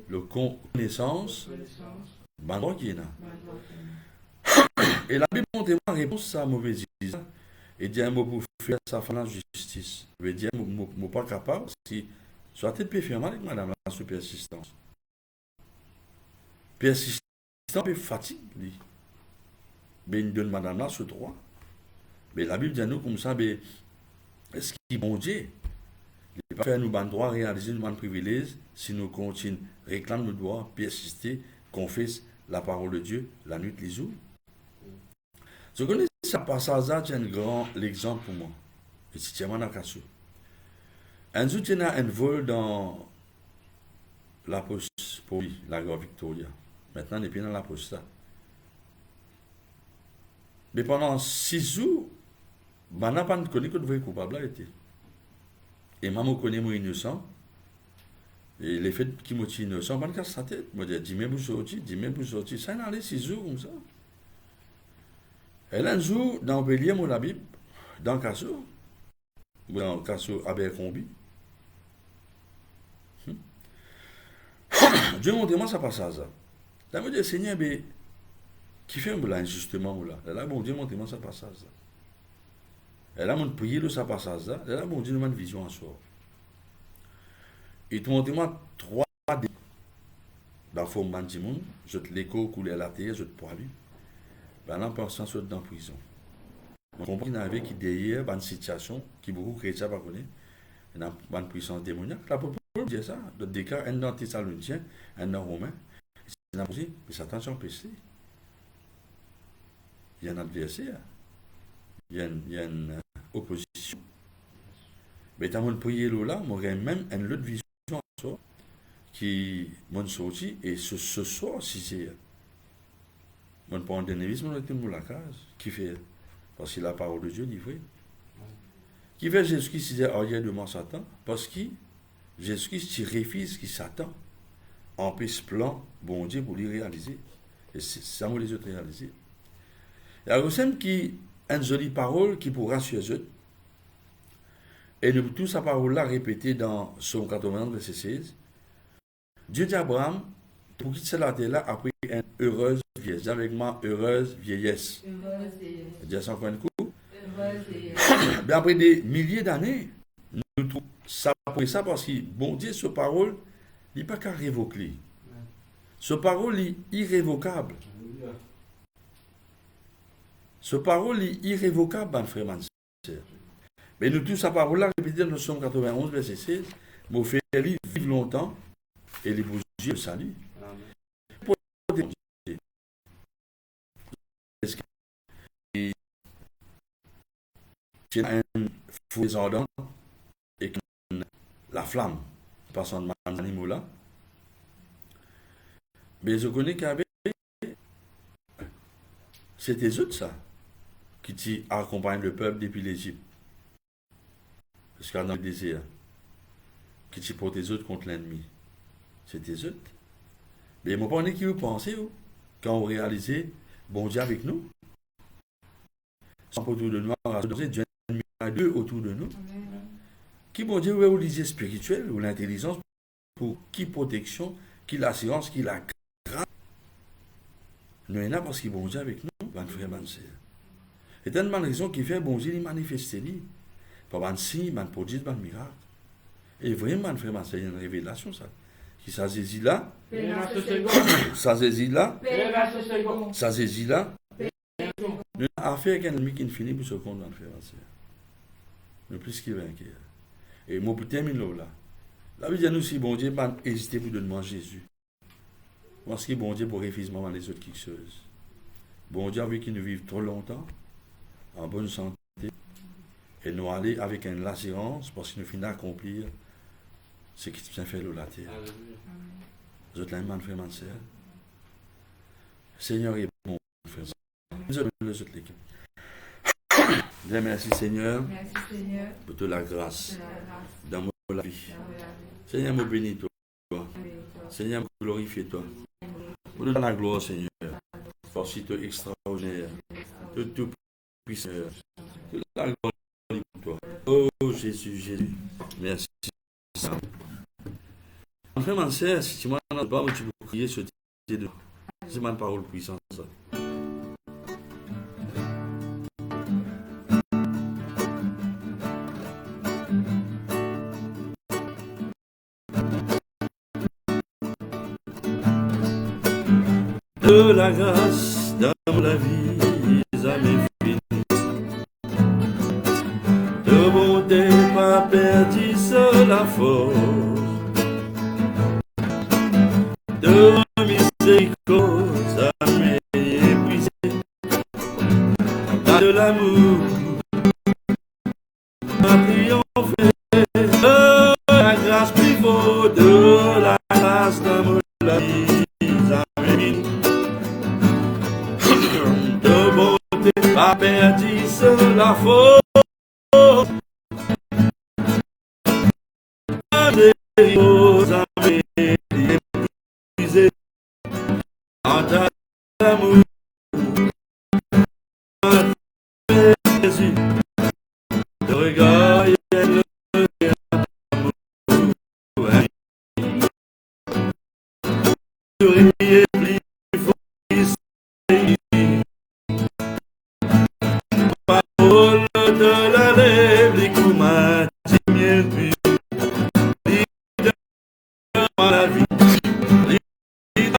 [SPEAKER 3] le connaissance, ben droit qui est là. Et la Bible montre moi réponse à la mauvaise idée. Et dit un mot pour faire sa fin de justice. Je veux dire, je ne suis pas capable, si soit peut-être plus fermement avec madame là, sur persistance. Persistance. C'est un peu fatigue, lui. Mais il donne madame là ce droit. Mais la Bible dit à nous comme ça, mais est-ce qu'il est bon Dieu? Il ne peut pas faire nous bon droit, réaliser nos bons privilèges si nous continuons, réclamer nos droits, persister, confesse la parole de Dieu la nuit, les jours. Je connais ça passage là, c'est un grand exemple pour moi. Et c'est Tiaman Akassou. Un jour, il y a un vol dans la poste pour lui, la gare Victoria. Maintenant, il est dans la poste. Mais pendant 6 jours, je n'ai pas connu que le coupable a été. Et maman connaît mon innocent. Et les faits qui m'ont dit innocent, je me casse sa tête. Je me dis, dis-moi vous sortir. Ça n'a allé 6 jours comme ça. Et un jour, dans le Bélier, mon Bible, dans Casso, dans Casso Abercrombie, Dieu montre-moi ça passe à ça. Là, je me dis, Seigneur, mais qui fait un blanc justement là? Là, bon Dieu, montre-moi ça passe à ça. Et là, mon prière, ça passe à ça. Là, bon Dieu, nous a une vision en soi. Et tu montre-moi 3 dés. Dans le fond, je te l'écho couler à la terre, je te poilu. Ben là, personne soit dans la prison. On comprend qu'il y avait qui derrière une situation qui beaucoup chrétiens pas connaît, une puissance démoniaque. La dit ça. Dans des cas, un dans Thessaloniciens, un dans Romain. C'est la posé, mais attention, péché. Il y a un adversaire. Il y a une opposition. Mais dans mon prière là, moi j'ai même une autre vision qui m'a sorti et ce soir, si c'est mon point de vue, mon tout la case, qui fait, parce que la parole de Dieu dit vrai. Qui fait Jésus-Christ disait arrière devant Satan, parce que Jésus-Christ refuse qui Satan empêche ce plan, bon Dieu, pour lui réaliser. Et ça nous les autres réaliser. Il y a aussi qui une jolie parole qui pourra rassurer eux. Et nous tous sa parole-là répétée dans Psaume 80, verset 16. Dieu dit à Abraham, pour quitter la terre là, après une heureuse vieillesse. Avec moi, heureuse vieillesse. Dis ça encore un coup. Bien après des milliers d'années, nous trouvons ça pour ça parce que bon Dieu, ce parole, il n'est pas qu'à révoquer. Ce parole est irrévocable. Ce parole est irrévocable, mon frère, ma soeur. Mais nous tous, sa parole-là, répétée dans le Psaume 91, verset 16, m'a fait vivre longtemps et les beaux yeux le salut. Est-ce qu'il y a un feu ardent et que la flamme passe en animaux là? Mais je connais qu'avec c'était eux ça qui accompagnent le peuple depuis l'Égypte. Jusqu'à dans le désert. Qui portent les autres contre l'ennemi. C'était eux. Mais moi, pas qui vous pensez, quand vous réalisez, bon Dieu avec nous. Sans autour de nous, Dieu a deux autour de nous. Qui bon Dieu, vous lisez spirituel ou l'intelligence pour qui protection, qui l'assurance, qui la grâce. Nous sommes là parce qu'il bon Dieu avec nous, mon frère, ma soeur. Et tellement de raisons qui fait bon Dieu, il manifeste. Par un signe, un prodige, un miracle. Et vraiment, frère, c'est une révélation, ça. Qui ça saisit là, ça saisit là, ça saisit là. Nous avons affaire avec un ennemi qui ne finit pour ce compte, frère, nous plus qu'il vainqueur. Et moi, pour terminer là, la Bible dit nous, si bon Dieu, pas hésiter pour demander Jésus. Parce que bon Dieu, pour refuser les autres quelque chose. Bon Dieu, avec qui nous vivons trop longtemps, en bonne santé. Et nous aller avec une assurance parce que nous finissons d'accomplir ce qui nous fait la terre. Vous êtes là, mon frère, ma soeur. Seigneur est bon, frère. Nous avons les autres l'équipe. Bien, merci Seigneur.
[SPEAKER 2] Merci Seigneur.
[SPEAKER 3] Pour toute la grâce dans la vie. Seigneur, me bénis toi. Seigneur, me glorifie toi. Pour donner la gloire, Seigneur. Parce que tu es extraordinaire. Tout puissant. Toute la gloire. Oh Jésus, Jésus, merci. Enfin, ma soeur, si tu m'en as pas, tu peux crier ce Dieu de. C'est ma parole puissante. De la grâce dans la vie, jamais fini. De bonté pas perdu la force. De miséricorde jamais épuisé. De l'amour a triomphé. De la grâce plus forte, de la grâce dans la vie, jamais fini. De bonté pas perdu la force. Aux amis épuisés, en ta amour, Jésus, de regard et de amour, sourire plus fort, parole de la lèvre, les coups m'a dit la vie,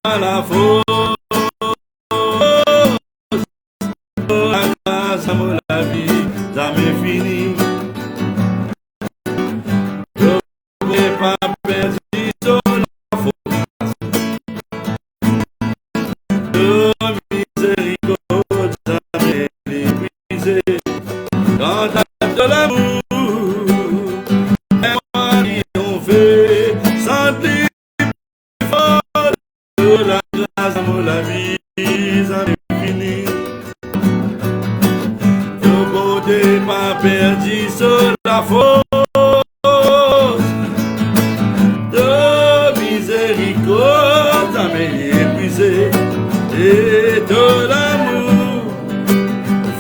[SPEAKER 3] la force, la grâce à la vie, jamais fini. Je ne vais pas perdre t'es pas perdu sur la faute de miséricorde, t'as épuisé et de l'amour.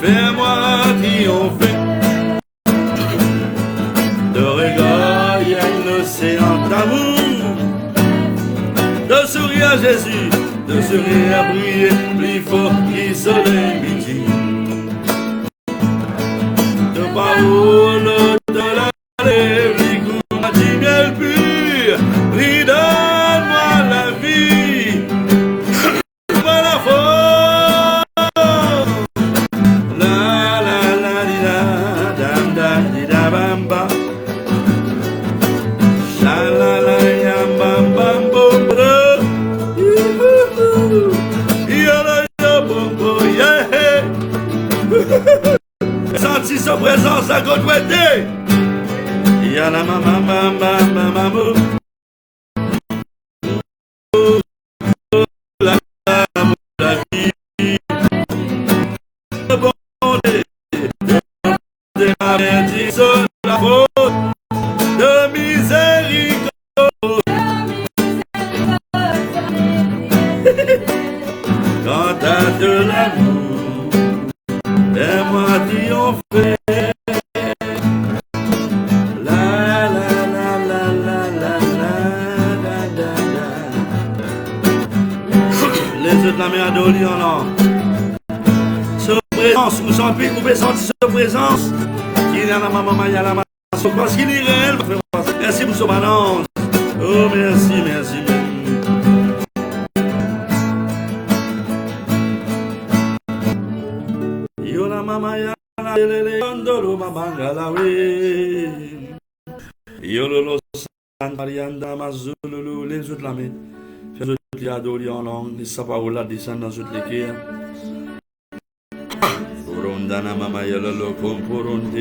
[SPEAKER 3] Fais-moi triompher de regard, il y a un océan d'amour. De sourire à Jésus, de sourire à briller plus fort que le soleil midi. De parole de la lèvre, l'écoute m'a dit miel pur, lui donne-moi la vie, moi la force. La la la di da, dam dam di da bam ba. La la la yam bam bam bom bro. Senti sa présence à côté. Il y a la maman, maman, maman, la vie. Bon Dieu, de ma bénédiction, la faute de miséricorde. Quand t'as de l'amour, fais-moi triompher. La la la la la la la la la. Les autres la mer d'Oli en or. Sa présence, vous sentez, vous pouvez sentir sa présence. Qui est la maman, il y a la maman. Parce qu'il est réel. Merci pour son balance. Oh merci, merci, merci. Yola mama ya la lele ondolo mabanga la we. Yololo san marianda mazululu les autres la met. Fais autres li adoli en langue, les sapaola descendent dans autres l'équerre. Porondana mama yololo comporonde.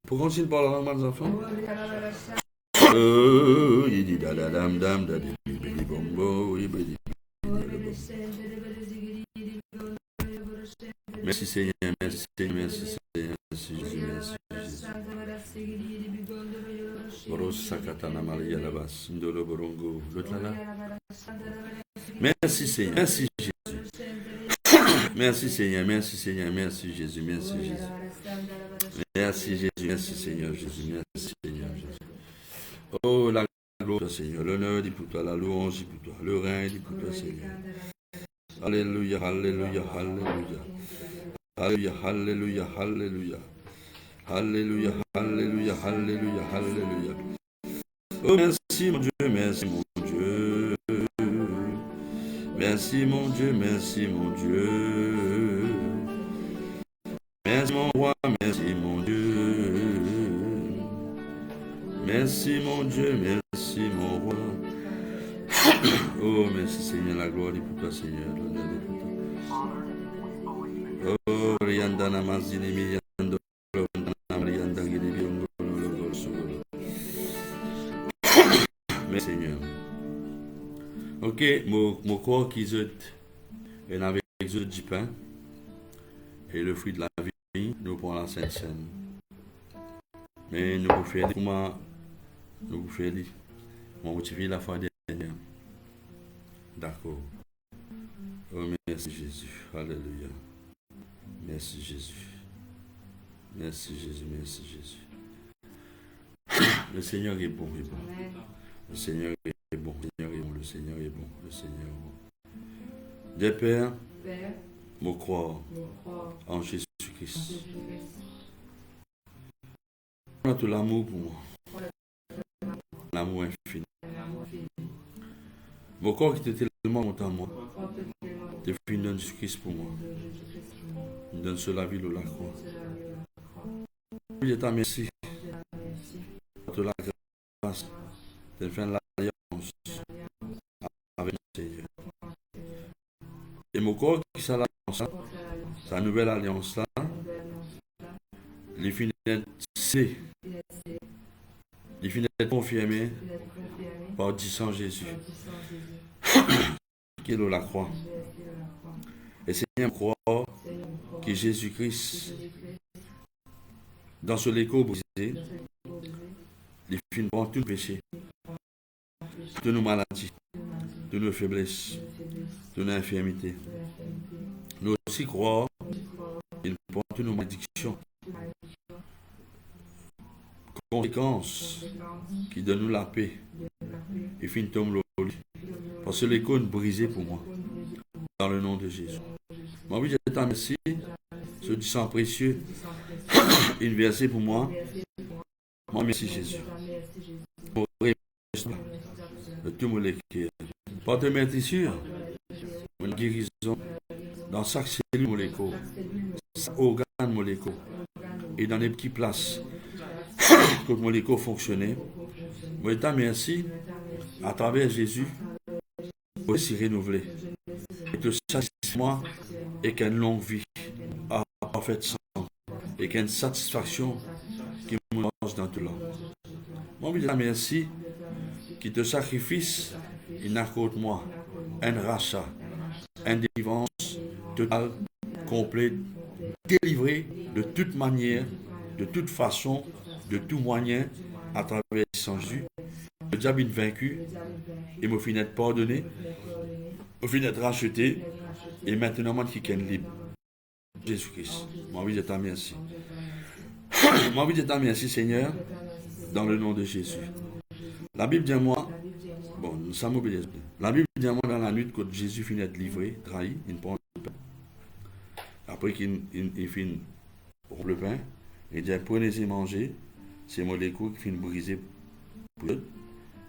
[SPEAKER 3] Pour continuer par la langue des enfants. Il dit da da dam dam da di di bombo, merci Seigneur, merci Seigneur, merci Seigneur, merci Jésus, merci Jésus. Borosa katana maria la bas, ndolo borongo, l'autre là. Merci Seigneur, merci Jésus. Merci Seigneur, merci Seigneur, merci Jésus, merci Jésus. Merci Jésus, merci Seigneur Jésus, merci Seigneur Jésus. Oh la gloire Seigneur, l'honneur dit pour toi, la louange dit pour toi, le règne dit pour toi Seigneur. Alléluia, alléluia, alléluia. Alléluia, alléluia, alléluia. Alléluia, alléluia, alléluia, alléluia. Oh merci mon Dieu, merci mon Dieu. Merci mon Dieu, merci mon Dieu. Merci mon roi, merci mon Dieu. Merci mon Dieu, merci mon roi. Oh merci Seigneur, la gloire est pour toi Seigneur, l'honneur est pour toi. Oh Rianda Namazini Miyando Rianda Guinébiongo. Merci Seigneur. Ok, mon corps qui est avec du pain et le fruit de la vie, nous prenons la Sainte Seine. Mais nous pouvons faire comment nous pouvons faire mon motivé la foi dernière. D'accord. Oh merci Jésus. Alléluia. Merci Jésus. Merci Jésus, merci Jésus. Le Seigneur est bon, est bon. Le Seigneur est bon, le Seigneur est bon, le Seigneur est bon, le Seigneur est bon. Des Pères, me croire en Jésus-Christ. On a tout l'amour pour moi. L'amour infini. Mon corps qui était tellement content moi. Tu donnes Jésus-Christ pour moi. Il donne sur la vie de la croix. Je te remercie. Pour la grâce de faire l'alliance avec le Seigneur. Et mon corps qui s'est l'alliance, sa nouvelle alliance là, les fidèles, c'est Il finit d'être confirmé par du sang Jésus. Qui est la croix. Et Seigneur, croire que Jésus-Christ, dans ce léco brisé, il finit par tout péché, toutes nos maladies, toutes nos faiblesses, toutes nos infirmités. Nous aussi croire qu'il prend toutes nos malédictions, conséquences qui donnent nous la paix, et finit tombe le lit. Parce que l'écho est brisé pour moi, dans le nom de Jésus. Moi, oui, je te remercie, ce du sang précieux, une versée pour moi. Moi, merci Jésus. Pour de tout mon équilibre. Par te mettre sûr, une guérison dans chaque cellule molécule, chaque organe molécule, et dans les petites places, pour que molécule fonctionne. Moi, je te remercie, à travers Jésus, aussi renouvelé. Et que satisfais-moi et qu'une longue vie à parfaite santé et qu'une satisfaction qui me mange dans tout l'homme. Moi, je te remercie qui te sacrifice, il n'accorde moi un rachat, une délivrance totale, complète, délivrée de toute manière, de toute façon, de tout moyen, à travers le sang Jésus. Le diable est vaincu, et me finit d'être pardonné, me finit d'être racheté, et maintenant, moi qui est libre. Jésus-Christ. Moi, oui, je te remercie. Moi, oui, je te remercie, Seigneur, dans le nom de Jésus. La Bible dit à moi, bon, nous sommes obéissants. La Bible dit à moi dans la nuit que Jésus finit d'être livré, trahi, il prend le pain. Après qu'il finit le pain, il dit, prenez-y manger, c'est mon écho qui finit brisé pour eux.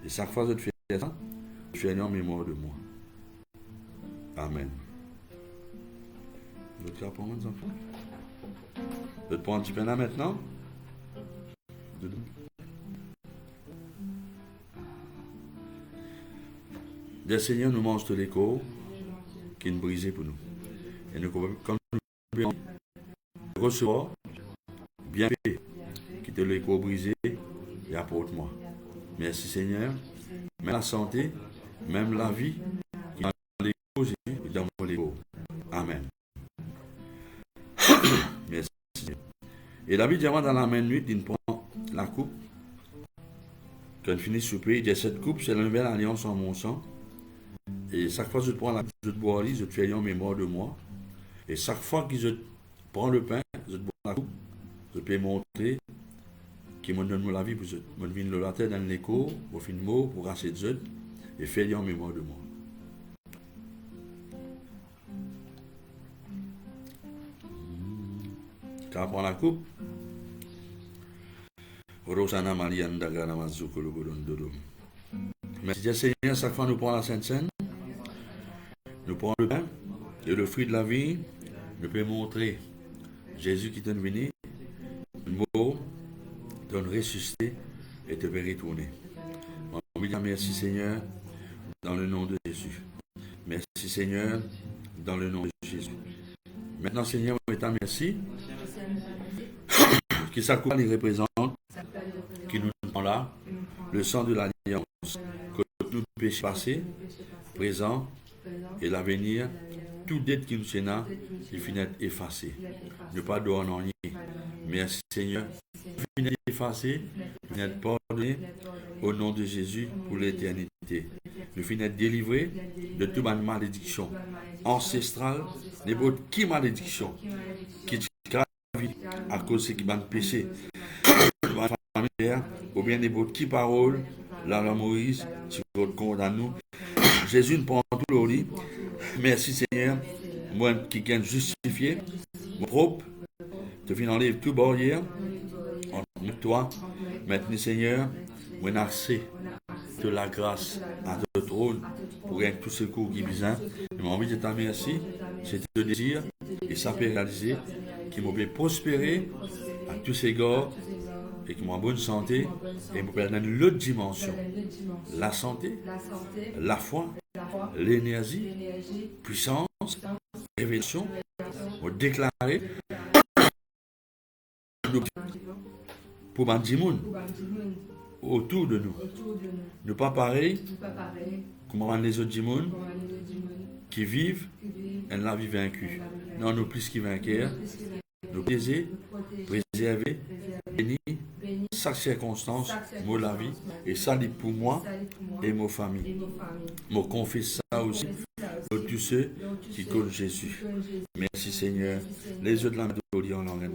[SPEAKER 3] Et chaque fois que je fais ça, je fais en mémoire de moi. Amen. Vous êtes là pour moi, les enfants? Vous êtes pour un petit pain là maintenant? Le Seigneur nous mange de l'écho qui est brisé pour nous. Et nous, comme nous recevons, bien fait, qui te l'écho brisé et apporte-moi. Merci Seigneur. Même la santé, même la vie, qui est dans l'écho, Jésus, et dans mon écho. Amen. Merci Seigneur. Et David dit dans la même nuit, il prend la coupe. Quand il finit de souper, il dit cette coupe, c'est la nouvelle alliance en mon sang. Et chaque fois que je te prends la coupe, je te bois, je te fais en mémoire de moi. Et chaque fois que je prends le pain, je te bois la coupe, je peux montrer qui me donne la vie pour je me donne la tête dans l'écho, au fin de mot, pour rasser de zut, et faire en mémoire de moi. Tu prends la coupe. Rosana Marianda Ganamazuko Lugurundurum. Merci Seigneur, chaque fois nous prenons la Sainte Seine, nous prenons le pain et le fruit de la vie, nous pouvons montrer Jésus qui t'est venu, mort, t'en ressuscité et te peut retourner. On vous dit merci Seigneur, dans le nom de Jésus. Merci Seigneur, dans le nom de Jésus. Maintenant Seigneur, on te remercie, qui s'accompagne et représente, qui nous prend là, le sang de l'alliance, que tout péché passé, présent et l'avenir, tout dette qui nous tient, il finit effacé. Ne pas donner rien. Merci Seigneur. Il finit effacé, il finit pardonné au nom de Jésus pour l'éternité. Nous finissons délivrés de toute malédiction ancestrale, n'importe qui malédiction qui grave à cause de qui m'a péché. Ou bien n'importe qui parole, la Moïse, tu condamnes nous. Jésus nous prend tout le lit. Merci Seigneur, moi qui viens justifié, mon propre, te viens enlever toute barrière, entre toi, maintenant Seigneur, moi accès de la grâce à ton trône pour gagner tout secours qui besoin. Je m'ai envie de te remercier, c'est le désir et ça peut réaliser qui m'a fait prospérer à tous ces gars et qui m'ont en bonne santé et me permet l'autre dimension, la santé, la foi, l'énergie, puissance, révélation, pour déclarer pour Bandimoun, autour de nous. Nous pas pareil comme les autres monde qui vivent et la vie vaincue. Non, nous plus qui vainqueurs, nous plaisir, préserver, bénir, chaque circonstance, moi la vie, et ça dit pour moi et ma famille. Je confesse ça aussi pour tous ceux qui connaissent Jésus. Merci Seigneur. Les autres langues de Dieu en langue.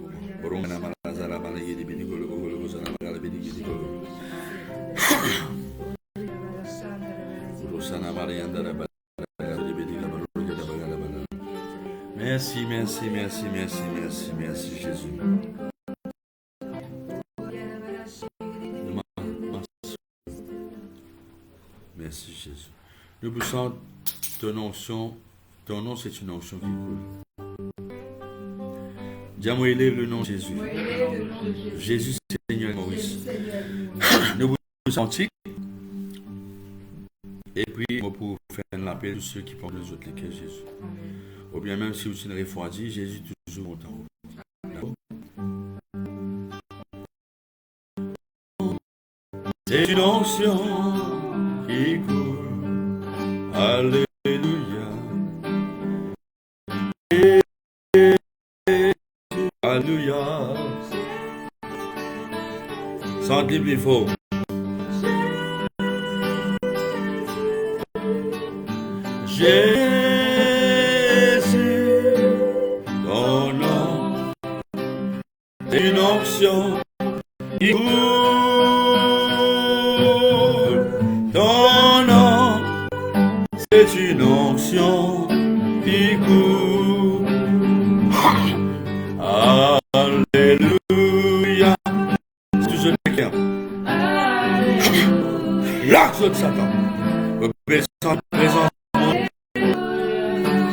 [SPEAKER 3] Merci, merci, merci, merci, merci, merci Jésus. Merci Jésus. Nous poussons ton onction. Ton nom c'est une onction qui coule. Dis-moi élève le nom de Jésus. Jésus Seigneur Maurice. Nous poussons antique. Et puis pour faire l'appel de ceux qui pensent les autres lesquels Jésus. Ou bien même si vous êtes refroidi, Jésus toujours content. C'est une onction qui coule. Alléluia. Alléluia. Sans dire plus fort. Jésus, ton nom, c'est une onction qui coule. Ton nom, c'est une onction qui coule. Alléluia. C'est toujours le cœur. L'action de Satan. Obéissant à la présence.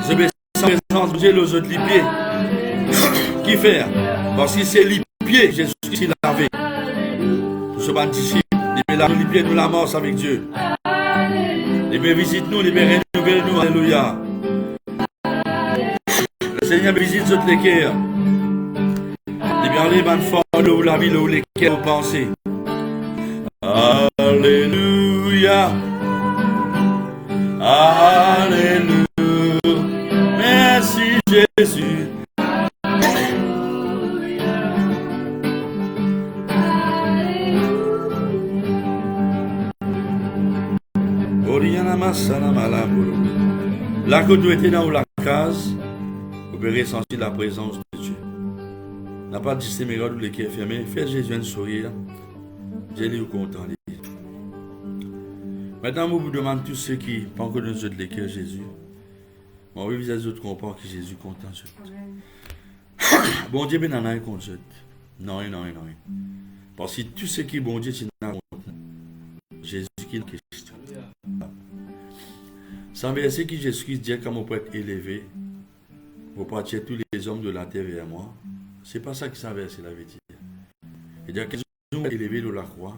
[SPEAKER 3] Je vais sans présence de Dieu aux autres pieds. Qui faire? Parce que c'est les pieds Jésus qui l'a lavé. Pour ce bon disciple, il laver les pieds, nous l'amorce avec Dieu. Il visite nous, il renouvelle nous. Alléluia. Le Seigneur visite toutes les cœurs. Il enlève bonne forme de la vie, où les cœurs pensez. Alléluia. Alléluia. Merci Jésus. Là que tu étais dans la case, vous pouvez ressentir la présence de Dieu. N'a pas dit c'est meilleur ou les qui est fermé. Faites Jésus un sourire. Dieu est content. Maintenant, je vous demande tous ceux qui pensent que nous sommes les cœurs Jésus. Bon, oui, vous avez d'autres comprends que Jésus est content. Bon Dieu, ben, n'en a contre eux. Non. Parce que tout ce qui est bon Dieu, c'est n'a contre Jésus qui est une question. Sans verset qui Jésus dit comment on peut être élevé, pour partir tous les hommes de la terre vers moi. C'est pas ça qui s'en verset la vérité. C'est-à-dire que nous sommes élevés de la croix,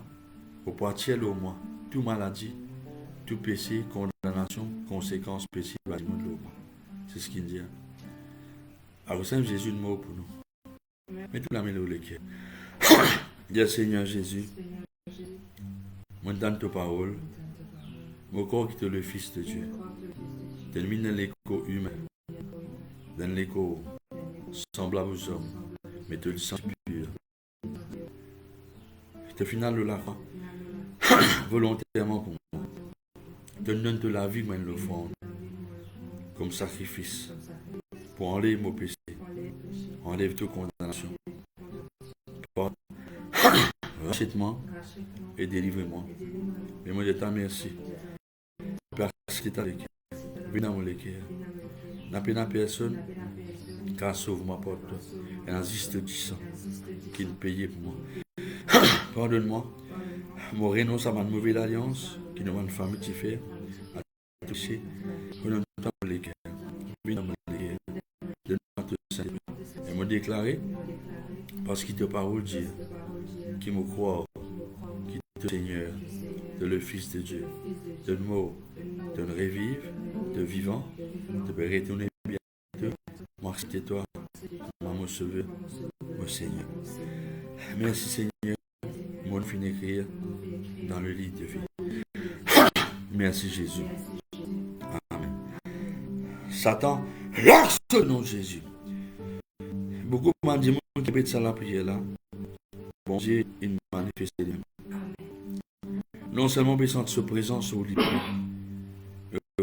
[SPEAKER 3] pour partir au moi, toute maladie, tout péché, condamnation, conséquences péché, bâtiment de l'eau. C'est ce qu'il dit. Alors, Saint Jésus, le mot pour nous. Mettez la main dans le cœur. Dis Seigneur Jésus, moi je donne ta parole, mon corps qui est le Fils de Dieu. Termine dans l'écho humain, dans l'écho semblable aux hommes, mais te le sens pur. Te final de la croix, volontairement pour moi. Te donne de la vie, moi, le fond, comme sacrifice, pour enlever mon péché, enlève toute condamnation. Rachète-moi et délivre-moi. Mais moi, je t'en remercie. Parce que tu as les cœurs. Viens dans mon cœur. N'a pas personne qui sauve ma porte. Et en juste du sang qui me payait pour moi. Pardonne-moi. Mon renonce à ma nouvelle alliance qui nous m'a une famille qui fait. À toucher. Viens dans mon cœur. Viens dans mon cœur. Donne-moi te saint. Et me déclarer. Parce qu'il te parole Dieu. Qui me croit, qui te Seigneur, de le Fils de Dieu, de mort, de revivre, de vivant, de retourner bientôt. Moi, c'est toi, mon sauveur, mon Seigneur. Merci Seigneur, mon finit d'écrire dans le livre de vie. Merci Jésus. Amen. Satan, lâche le nom de Jésus. Beaucoup m'ont dit qui peut ça la prière là. Bon Dieu, il manifeste lui-même. Non seulement peut sentir sa présence sur lui,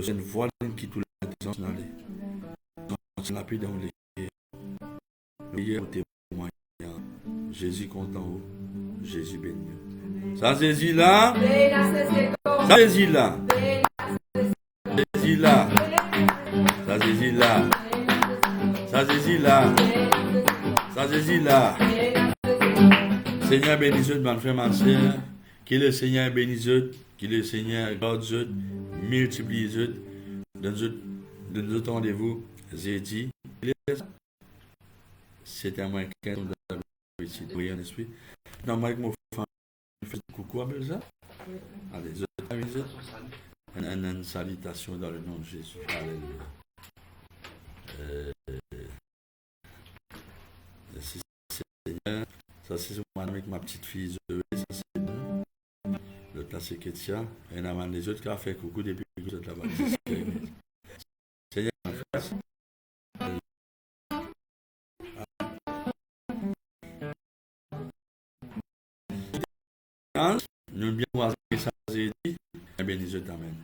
[SPEAKER 3] c'est une voix qui tout la distance dans les lapide dans les prières au témoignage. Jésus compte en haut, Jésus béni. Ça Jésus là, ça Jésus là, Jésus là, ça Jésus là, ça Jésus là, ça Jésus là. Seigneur bénisse ma frère, ma soeur, que le Seigneur bénisse, que le Seigneur garde, multiplie, donne rendez-vous, jeudi. C'est un moyen de prier en esprit. Non, moi, mon frère, je fais coucou à ça. Allez, une salutation dans le nom de Jésus. Alléluia. Merci Seigneur. Ça, c'est moi avec ma petite fille Zoé. Ça, c'est l'autre là, c'est Ketia. Et les autres qui ont fait coucou depuis que vous êtes là-bas. Seigneur, ma frère. Nous bien voir ça, j'ai dit. Eh bien, les autres, amen.